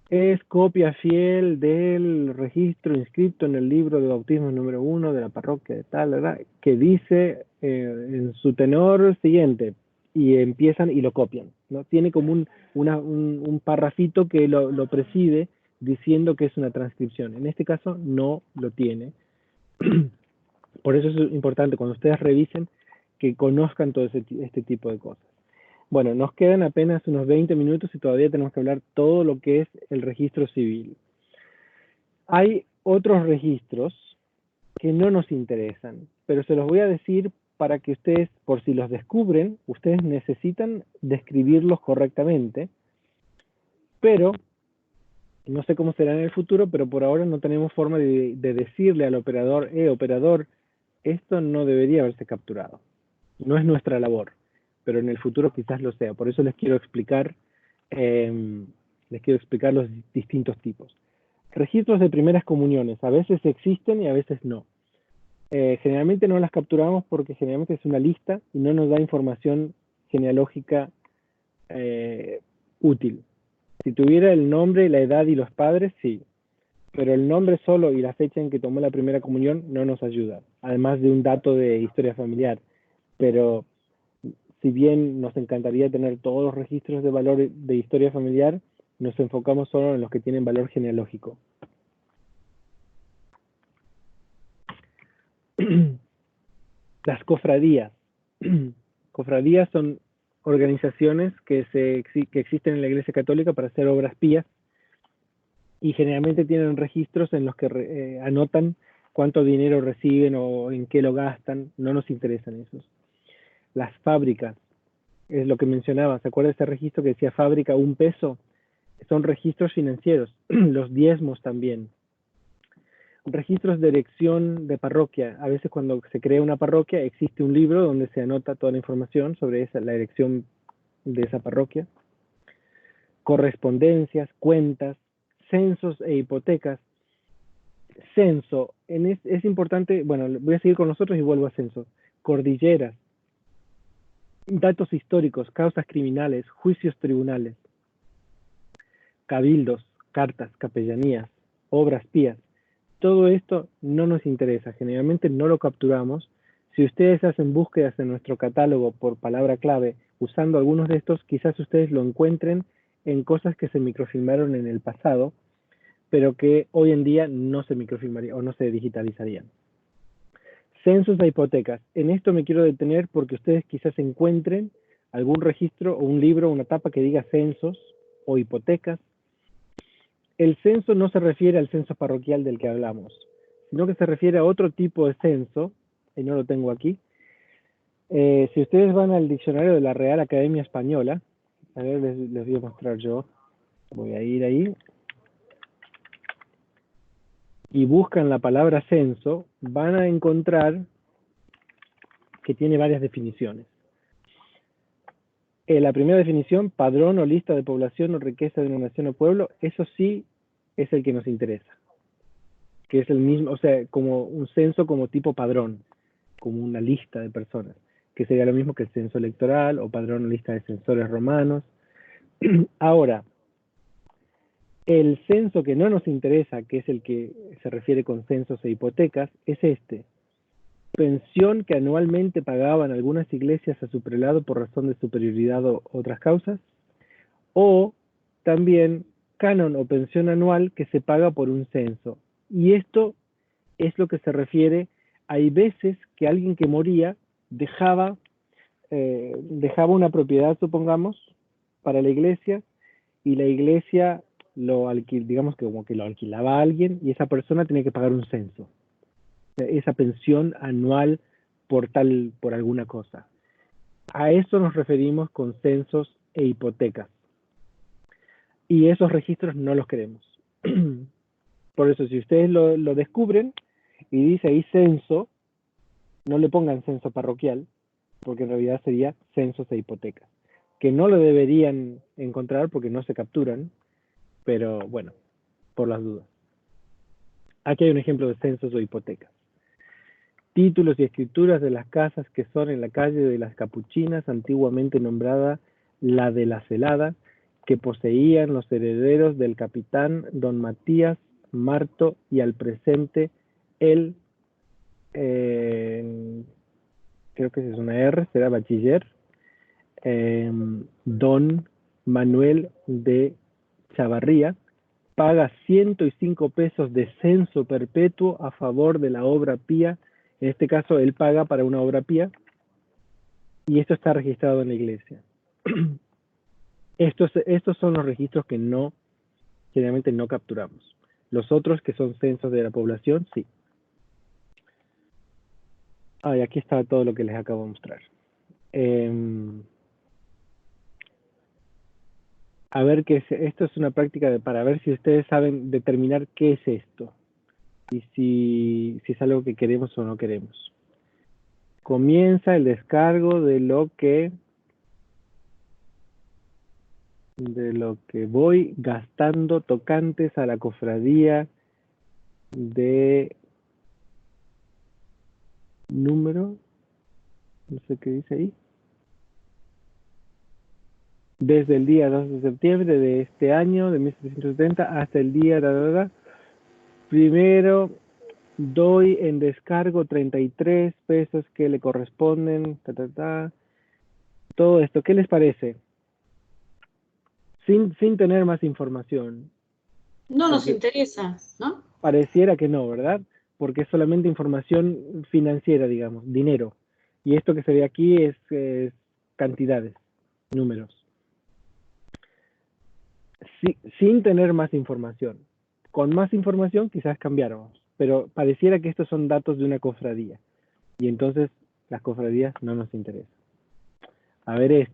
es copia fiel del registro inscrito en el libro de bautismo número 1 de la parroquia de tal, ¿verdad? Que dice en su tenor siguiente, y empiezan y lo copian, ¿no? Tiene como un parrafito que lo preside diciendo que es una transcripción. En este caso no lo tiene. Por eso es importante cuando ustedes revisen que conozcan todo este tipo de cosas. Bueno, nos quedan apenas unos 20 minutos y todavía tenemos que hablar todo lo que es el registro civil. Hay otros registros que no nos interesan, pero se los voy a decir para que ustedes, por si los descubren, ustedes necesitan describirlos correctamente, pero no sé cómo será en el futuro, pero por ahora no tenemos forma de decirle al operador, operador, esto no debería haberse capturado. No es nuestra labor, pero en el futuro quizás lo sea. Por eso les quiero explicar los distintos tipos. Registros de primeras comuniones. A veces existen y a veces no. Generalmente no las capturamos porque generalmente es una lista y no nos da información genealógica útil. Si tuviera el nombre, la edad y los padres, sí. Pero el nombre solo y la fecha en que tomó la primera comunión no nos ayuda. Además de un dato de historia familiar. Pero si bien nos encantaría tener todos los registros de valor de historia familiar, nos enfocamos solo en los que tienen valor genealógico. Las cofradías. Cofradías son organizaciones que existen en la Iglesia Católica para hacer obras pías y generalmente tienen registros en los que anotan cuánto dinero reciben o en qué lo gastan. No nos interesan esos. Las fábricas, es lo que mencionaba, ¿se acuerda de ese registro que decía fábrica 1 peso? Son registros financieros, los diezmos también. Registros de erección de parroquia, a veces cuando se crea una parroquia existe un libro donde se anota toda la información sobre la erección de esa parroquia. Correspondencias, cuentas, censos e hipotecas. Censo, es importante, bueno, voy a seguir con nosotros y vuelvo a censo. Cordilleras, datos históricos, causas criminales, juicios tribunales, cabildos, cartas, capellanías, obras pías. Todo esto no nos interesa, generalmente no lo capturamos. Si ustedes hacen búsquedas en nuestro catálogo por palabra clave usando algunos de estos, quizás ustedes lo encuentren en cosas que se microfilmaron en el pasado, pero que hoy en día no se microfilmarían o no se digitalizarían. Censos e hipotecas. En esto me quiero detener porque ustedes quizás encuentren algún registro o un libro o una tapa que diga censos o hipotecas. El censo no se refiere al censo parroquial del que hablamos, sino que se refiere a otro tipo de censo, y no lo tengo aquí. Si ustedes van al diccionario de la Real Academia Española, a ver, les voy a mostrar yo, voy a ir ahí. y buscan la palabra censo, van a encontrar que tiene varias definiciones. La primera definición, padrón o lista de población o riqueza de una nación o pueblo, eso sí es el que nos interesa. Que es el mismo, o sea, como un censo como tipo padrón, como una lista de personas, que sería lo mismo que el censo electoral o padrón o lista de censores romanos. Ahora, el censo que no nos interesa, que es el que se refiere con censos e hipotecas, es este. Pensión que anualmente pagaban algunas iglesias a su prelado por razón de superioridad o otras causas, o también canon o pensión anual que se paga por un censo. Y esto es lo que se refiere, hay veces que alguien que moría dejaba una propiedad, supongamos, para la iglesia, y la iglesia digamos que como que lo alquilaba a alguien, y esa persona tenía que pagar un censo. Esa pensión anual por alguna cosa. A eso nos referimos con censos e hipotecas. Y esos registros no los queremos. Por eso, si ustedes lo descubren y dice ahí censo, no le pongan censo parroquial, porque en realidad sería censos e hipotecas, que no lo deberían encontrar porque no se capturan, pero bueno, por las dudas. Aquí hay un ejemplo de censos o hipotecas. Títulos y escrituras de las casas que son en la calle de las Capuchinas, antiguamente nombrada la de la Celada, que poseían los herederos del capitán don Matías Marto y al presente el, creo que es una R, será bachiller, don Manuel de Chavarría, paga 105 pesos de censo perpetuo a favor de la obra pía. En este caso, él paga para una obra pía, y esto está registrado en la iglesia. Estos son los registros que generalmente no capturamos. Los otros, que son censos de la población, sí. Y aquí está todo lo que les acabo de mostrar. A ver esto es una práctica para ver si ustedes saben determinar qué es esto. Y si es algo que queremos o no queremos. Comienza el descargo de lo que voy gastando tocantes a la cofradía de número, no sé qué dice ahí, desde el día 2 de septiembre de este año, de 1770, hasta el día, primero doy en descargo 33 pesos que le corresponden, todo esto, ¿qué les parece? Sin tener más información. No nos interesa, ¿no? Pareciera que no, ¿verdad? Porque es solamente información financiera, digamos, dinero. Y esto que se ve aquí es cantidades, números. Sin tener más información. Con más información quizás cambiáramos, pero pareciera que estos son datos de una cofradía. Y entonces las cofradías no nos interesan. A ver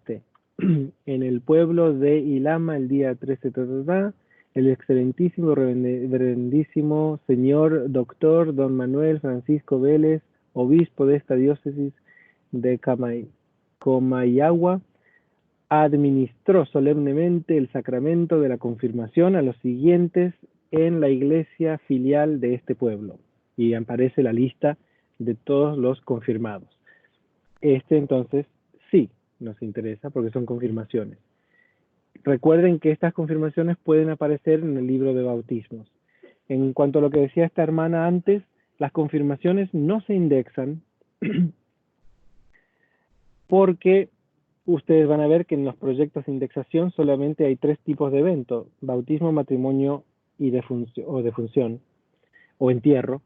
en el pueblo de Ilama, el día 13, el excelentísimo, reverendísimo señor doctor don Manuel Francisco Vélez, obispo de esta diócesis de Comayagua, administró solemnemente el sacramento de la confirmación a los siguientes en la iglesia filial de este pueblo. Y aparece la lista de todos los confirmados. Entonces, sí nos interesa porque son confirmaciones. Recuerden que estas confirmaciones pueden aparecer en el libro de bautismos. En cuanto a lo que decía esta hermana antes, las confirmaciones no se indexan porque ustedes van a ver que en los proyectos de indexación solamente hay 3 tipos de evento: bautismo, matrimonio y defunción o entierro,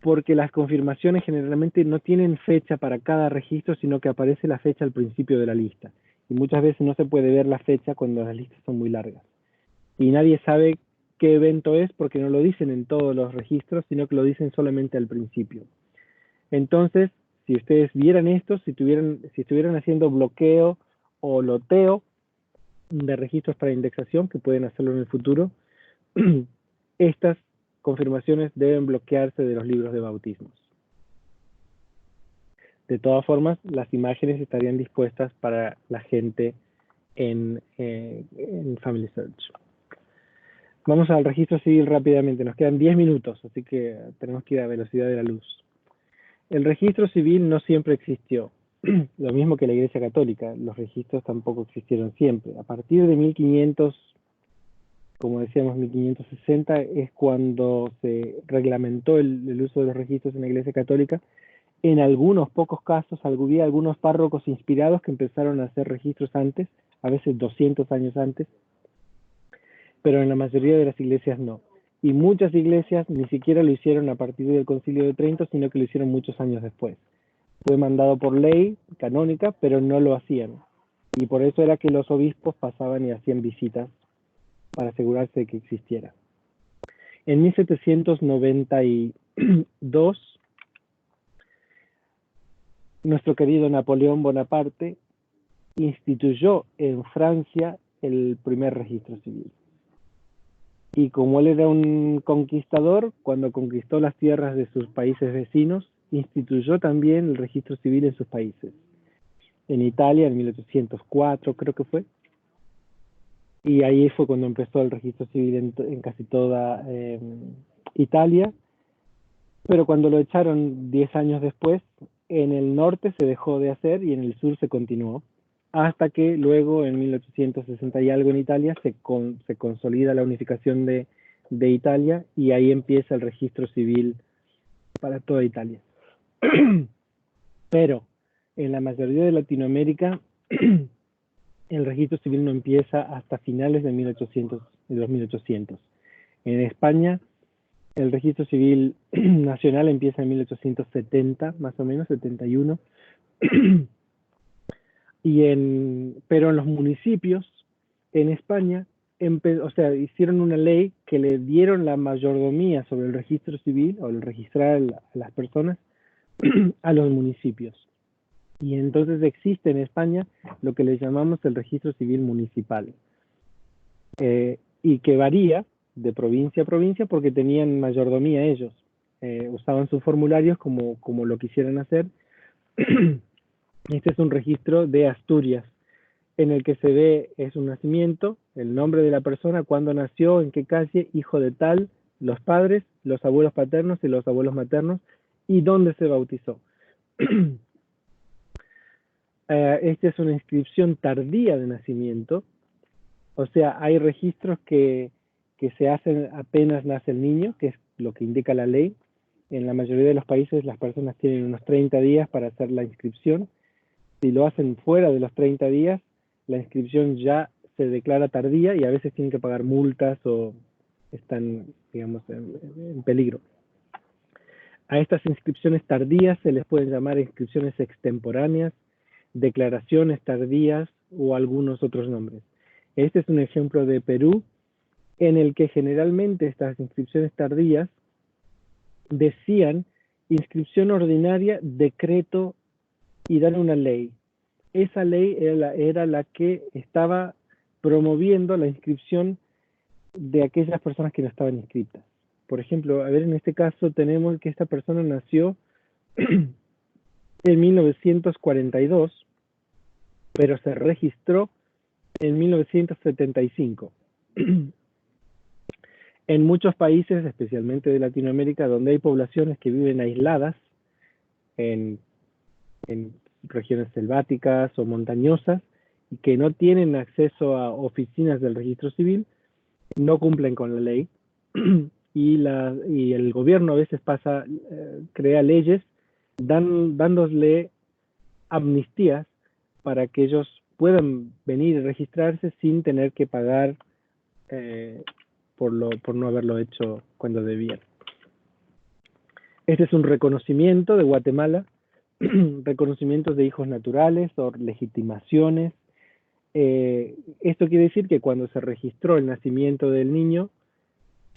porque las confirmaciones generalmente no tienen fecha para cada registro, sino que aparece la fecha al principio de la lista. Y muchas veces no se puede ver la fecha cuando las listas son muy largas. Y nadie sabe qué evento es porque no lo dicen en todos los registros, sino que lo dicen solamente al principio. Entonces, si ustedes vieran esto, si estuvieran haciendo bloqueo o loteo de registros para indexación, que pueden hacerlo en el futuro, estas confirmaciones deben bloquearse de los libros de bautismos. De todas formas, las imágenes estarían dispuestas para la gente en Family Search. Vamos al registro civil rápidamente. Nos quedan 10 minutos, así que tenemos que ir a velocidad de la luz. El registro civil no siempre existió. Lo mismo que la Iglesia Católica. Los registros tampoco existieron siempre. A partir de 1500, como decíamos, 1560, es cuando se reglamentó el uso de los registros en la Iglesia Católica. En algunos pocos casos, había algunos párrocos inspirados que empezaron a hacer registros antes, a veces 200 años antes, pero en la mayoría de las iglesias no. Y muchas iglesias ni siquiera lo hicieron a partir del Concilio de Trento, sino que lo hicieron muchos años después. Fue mandado por ley canónica, pero no lo hacían. Y por eso era que los obispos pasaban y hacían visitas para asegurarse de que existiera. En 1792, nuestro querido Napoleón Bonaparte instituyó en Francia el primer registro civil. Y como él era un conquistador, cuando conquistó las tierras de sus países vecinos, instituyó también el registro civil en sus países. En Italia, en 1804 creo que fue. Y ahí fue cuando empezó el registro civil en casi toda Italia. Pero cuando lo echaron 10 años después, en el norte se dejó de hacer y en el sur se continuó. Hasta que luego, en 1860 y algo en Italia, se consolida la unificación de Italia y ahí empieza el registro civil para toda Italia. Pero en la mayoría de Latinoamérica, el registro civil no empieza hasta finales de los 1800. En España, el registro civil nacional empieza en 1870, más o menos, 71. Pero en los municipios, en España, hicieron una ley que le dieron la mayordomía sobre el registro civil, o el registrar a las personas, a los municipios. Y entonces existe en España lo que le llamamos el registro civil municipal, y que varía de provincia a provincia porque tenían mayordomía ellos. Usaban sus formularios como lo quisieran hacer. Este es un registro de Asturias, en el que se ve es un nacimiento, el nombre de la persona, cuándo nació, en qué calle, hijo de tal, los padres, los abuelos paternos y los abuelos maternos, y dónde se bautizó. Esta es una inscripción tardía de nacimiento, o sea, hay registros que se hacen apenas nace el niño, que es lo que indica la ley. En la mayoría de los países las personas tienen unos 30 días para hacer la inscripción. Si lo hacen fuera de los 30 días, la inscripción ya se declara tardía y a veces tienen que pagar multas o están, digamos, en peligro. A estas inscripciones tardías se les pueden llamar inscripciones extemporáneas, declaraciones tardías o algunos otros nombres. Este es un ejemplo de Perú, en el que generalmente estas inscripciones tardías decían inscripción ordinaria, decreto y dan una ley. Esa ley era la que estaba promoviendo la inscripción de aquellas personas que no estaban inscritas. Por ejemplo, a ver, en este caso tenemos que esta persona nació en 1942, pero se registró en 1975. En muchos países, especialmente de Latinoamérica, donde hay poblaciones que viven aisladas en regiones selváticas o montañosas y que no tienen acceso a oficinas del registro civil, no cumplen con la ley y el gobierno a veces crea leyes dándole amnistías para que ellos puedan venir y registrarse sin tener que pagar por no haberlo hecho cuando debían. Este es un reconocimiento de Guatemala, reconocimientos de hijos naturales o legitimaciones. Esto quiere decir que cuando se registró el nacimiento del niño,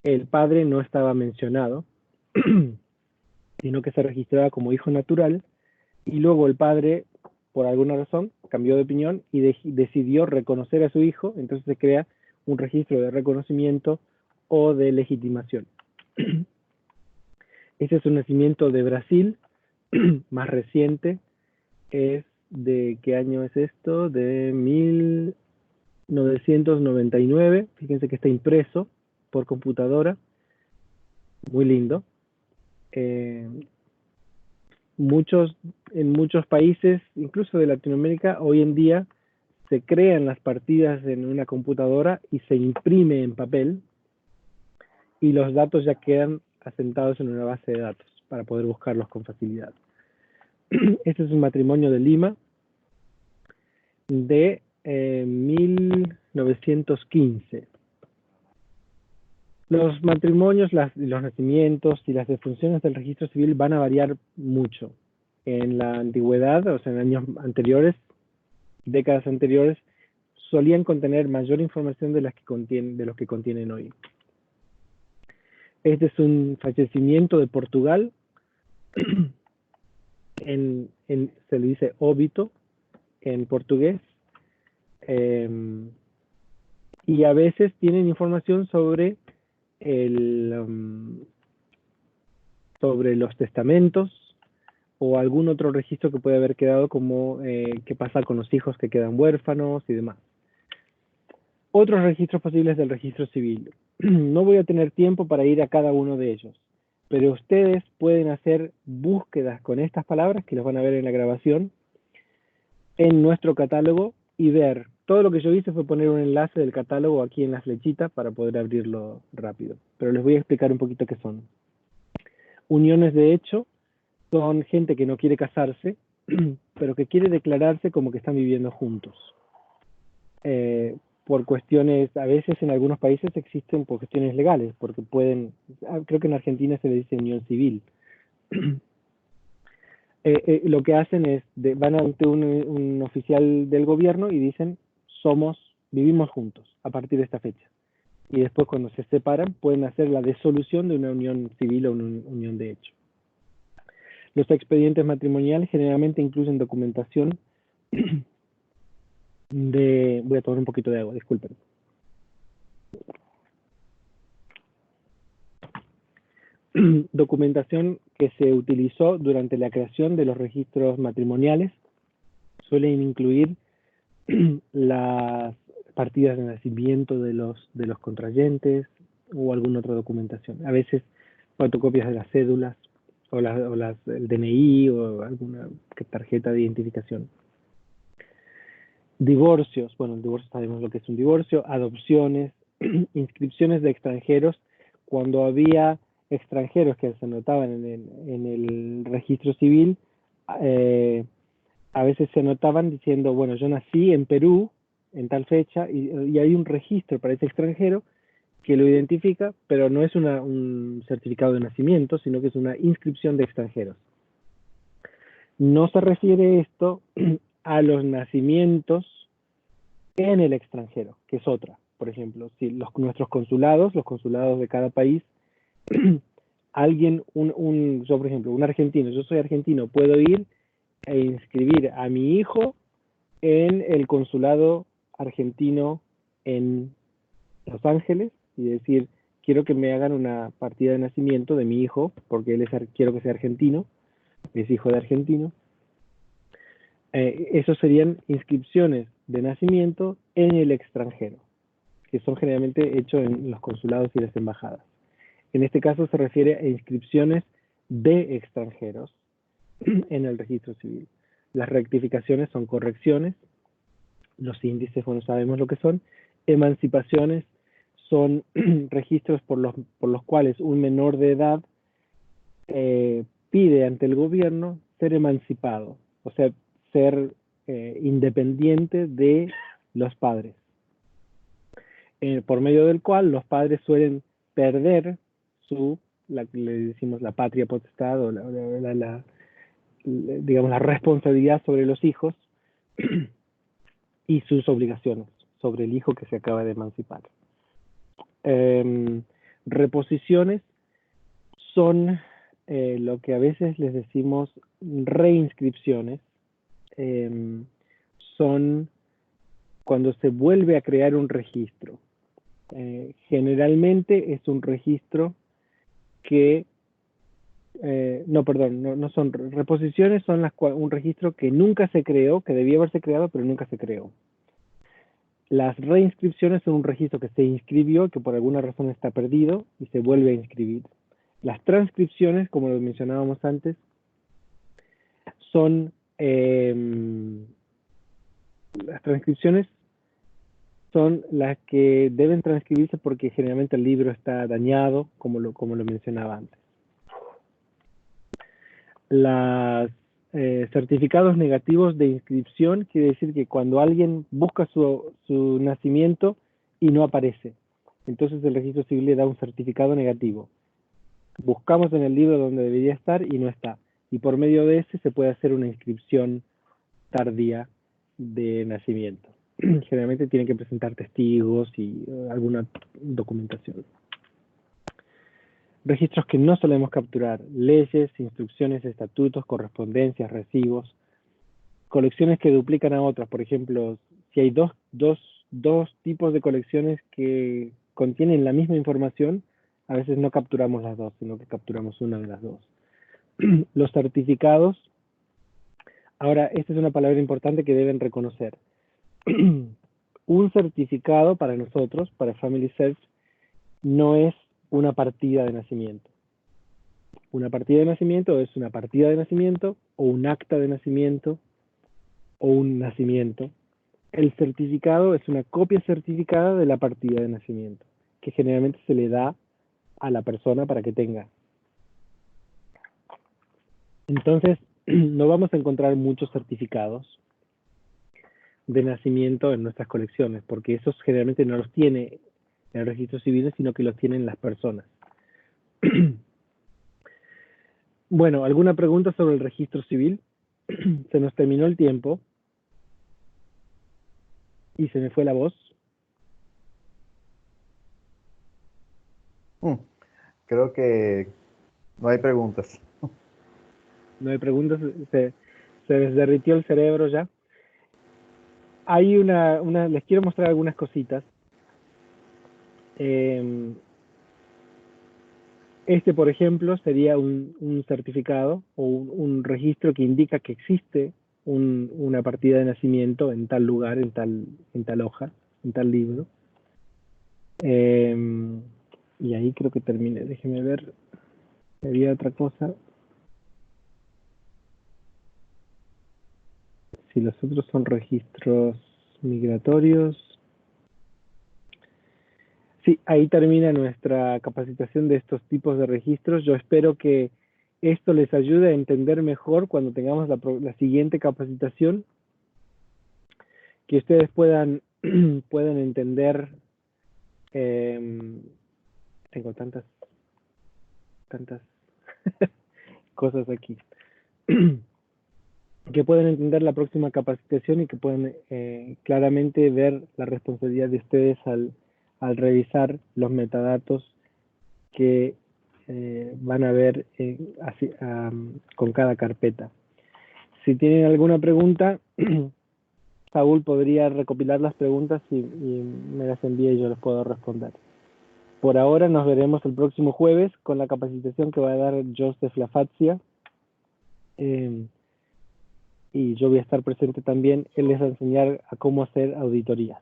el padre no estaba mencionado, sino que se registraba como hijo natural, y luego el padre, por alguna razón, cambió de opinión y decidió reconocer a su hijo, entonces se crea un registro de reconocimiento o de legitimación. Este es un nacimiento de Brasil, más reciente. Es ¿de qué año es esto? De 1999. Fíjense que está impreso por computadora. Muy lindo. En muchos países, incluso de Latinoamérica, hoy en día se crean las partidas en una computadora y se imprime en papel, y los datos ya quedan asentados en una base de datos para poder buscarlos con facilidad. Este es un matrimonio de Lima de 1915. Los matrimonios, los nacimientos y las defunciones del registro civil van a variar mucho. En la antigüedad, o sea, en años anteriores, décadas anteriores, solían contener mayor información de los que contienen hoy. Este es un fallecimiento de Portugal. Se le dice óbito en portugués. Y a veces tienen información sobre sobre los testamentos o algún otro registro que puede haber quedado, como qué pasa con los hijos que quedan huérfanos y demás. Otros registros posibles del registro civil. No voy a tener tiempo para ir a cada uno de ellos, pero ustedes pueden hacer búsquedas con estas palabras, que los van a ver en la grabación, en nuestro catálogo, y ver. Todo lo que yo hice fue poner un enlace del catálogo aquí en la flechita para poder abrirlo rápido. Pero les voy a explicar un poquito qué son. Uniones de hecho son gente que no quiere casarse, pero que quiere declararse como que están viviendo juntos. Por cuestiones, a veces en algunos países existen por cuestiones legales, porque pueden, creo que en Argentina se le dice unión civil. Lo que hacen es, van ante un oficial del gobierno y dicen, vivimos juntos a partir de esta fecha. Y después, cuando se separan, pueden hacer la disolución de una unión civil o una unión de hecho. Los expedientes matrimoniales generalmente incluyen documentación voy a tomar un poquito de agua, disculpen. Documentación que se utilizó durante la creación de los registros matrimoniales suelen incluir las partidas de nacimiento de los contrayentes o alguna otra documentación. A veces fotocopias de las cédulas o el DNI o alguna tarjeta de identificación. Divorcios, bueno, el divorcio sabemos lo que es un divorcio, adopciones, inscripciones de extranjeros. Cuando había extranjeros que se anotaban en el registro civil, a veces se anotaban diciendo, bueno, yo nací en Perú en tal fecha, y hay un registro para ese extranjero que lo identifica, pero no es un certificado de nacimiento, sino que es una inscripción de extranjeros. No se refiere esto a los nacimientos en el extranjero, que es otra. Por ejemplo, si nuestros consulados, los consulados de cada país, yo por ejemplo, un argentino, yo soy argentino, puedo ir e inscribir a mi hijo en el consulado argentino en Los Ángeles y decir, quiero que me hagan una partida de nacimiento de mi hijo, porque quiero que sea argentino, es hijo de argentino. Esos serían inscripciones de nacimiento en el extranjero, que son generalmente hechos en los consulados y las embajadas. En este caso se refiere a inscripciones de extranjeros en el registro civil. Las rectificaciones son correcciones, los índices, bueno, sabemos lo que son. Emancipaciones son registros por los cuales un menor de edad pide ante el gobierno ser emancipado, o sea, ser independiente de los padres, por medio del cual los padres suelen perder le decimos la patria potestad, o digamos, la responsabilidad sobre los hijos y sus obligaciones sobre el hijo que se acaba de emancipar. Reposiciones son lo que a veces les decimos reinscripciones. Son cuando se vuelve a crear un registro. Generalmente es un registro que, no, perdón, no son reposiciones, son un registro que nunca se creó, que debía haberse creado, pero nunca se creó. Las reinscripciones son un registro que se inscribió, que por alguna razón está perdido y se vuelve a inscribir. Las transcripciones, como lo mencionábamos antes, son las transcripciones son las que deben transcribirse porque generalmente el libro está dañado, como lo mencionaba antes. Los certificados negativos de inscripción quiere decir que cuando alguien busca su nacimiento y no aparece, entonces el registro civil le da un certificado negativo. Buscamos en el libro donde debería estar y no está. Y por medio de ese se puede hacer una inscripción tardía de nacimiento. Generalmente tienen que presentar testigos y alguna documentación. Registros que no solemos capturar: leyes, instrucciones, estatutos, correspondencias, recibos, colecciones que duplican a otras. Por ejemplo, si hay dos tipos de colecciones que contienen la misma información, a veces no capturamos las dos, sino que capturamos una de las dos. Los certificados. Ahora, esta es una palabra importante que deben reconocer. Un certificado para nosotros, para Family Search, no es una partida de nacimiento. Una partida de nacimiento es una partida de nacimiento o un acta de nacimiento o un nacimiento. El certificado es una copia certificada de la partida de nacimiento, que generalmente se le da a la persona para que tenga. Entonces, no vamos a encontrar muchos certificados de nacimiento en nuestras colecciones, porque esos generalmente no los tiene el registro civil, sino que los tienen las personas. Bueno, ¿alguna pregunta sobre el registro civil? Se nos terminó el tiempo y se me fue la voz. Creo que no hay preguntas. No hay preguntas, se les derritió el cerebro ya. Hay les quiero mostrar algunas cositas. Este, por ejemplo, sería un certificado o un registro que indica que existe una partida de nacimiento en tal lugar, en tal hoja, en tal libro. Y ahí creo que terminé. Déjeme ver. Había otra cosa. Si los otros son registros migratorios. Sí, ahí termina nuestra capacitación de estos tipos de registros. Yo espero que esto les ayude a entender mejor cuando tengamos la siguiente capacitación, que ustedes puedan entender. Tengo tantas cosas aquí. Que puedan entender la próxima capacitación y que puedan claramente ver la responsabilidad de ustedes al revisar los metadatos que van a ver con cada carpeta. Si tienen alguna pregunta, Saúl podría recopilar las preguntas y me las envía y yo les puedo responder. Por ahora nos veremos el próximo jueves con la capacitación que va a dar Joseph Lafazia. Y yo voy a estar presente también. Él les va a enseñar a cómo hacer auditorías.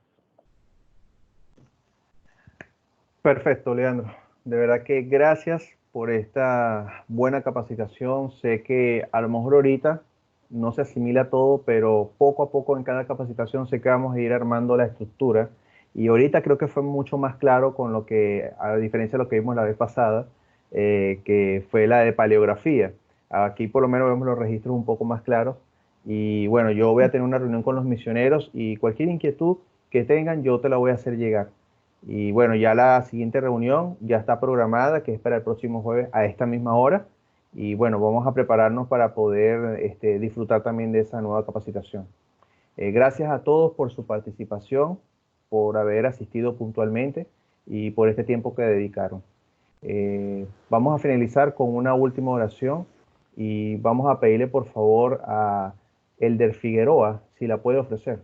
Perfecto, Leandro. De verdad que gracias por esta buena capacitación. Sé que a lo mejor ahorita no se asimila todo, pero poco a poco en cada capacitación sé que vamos a ir armando la estructura. Y ahorita creo que fue mucho más claro con lo que, a diferencia de lo que vimos la vez pasada, que fue la de paleografía. Aquí por lo menos vemos los registros un poco más claros. Y bueno, yo voy a tener una reunión con los misioneros y cualquier inquietud que tengan yo te la voy a hacer llegar. Y bueno, ya la siguiente reunión ya está programada, que es para el próximo jueves a esta misma hora. Y bueno, vamos a prepararnos para poder disfrutar también de esa nueva capacitación. Gracias a todos por su participación, por haber asistido puntualmente y por este tiempo que dedicaron. Vamos a finalizar con una última oración y vamos a pedirle por favor a Elder Figueroa si la puede ofrecer.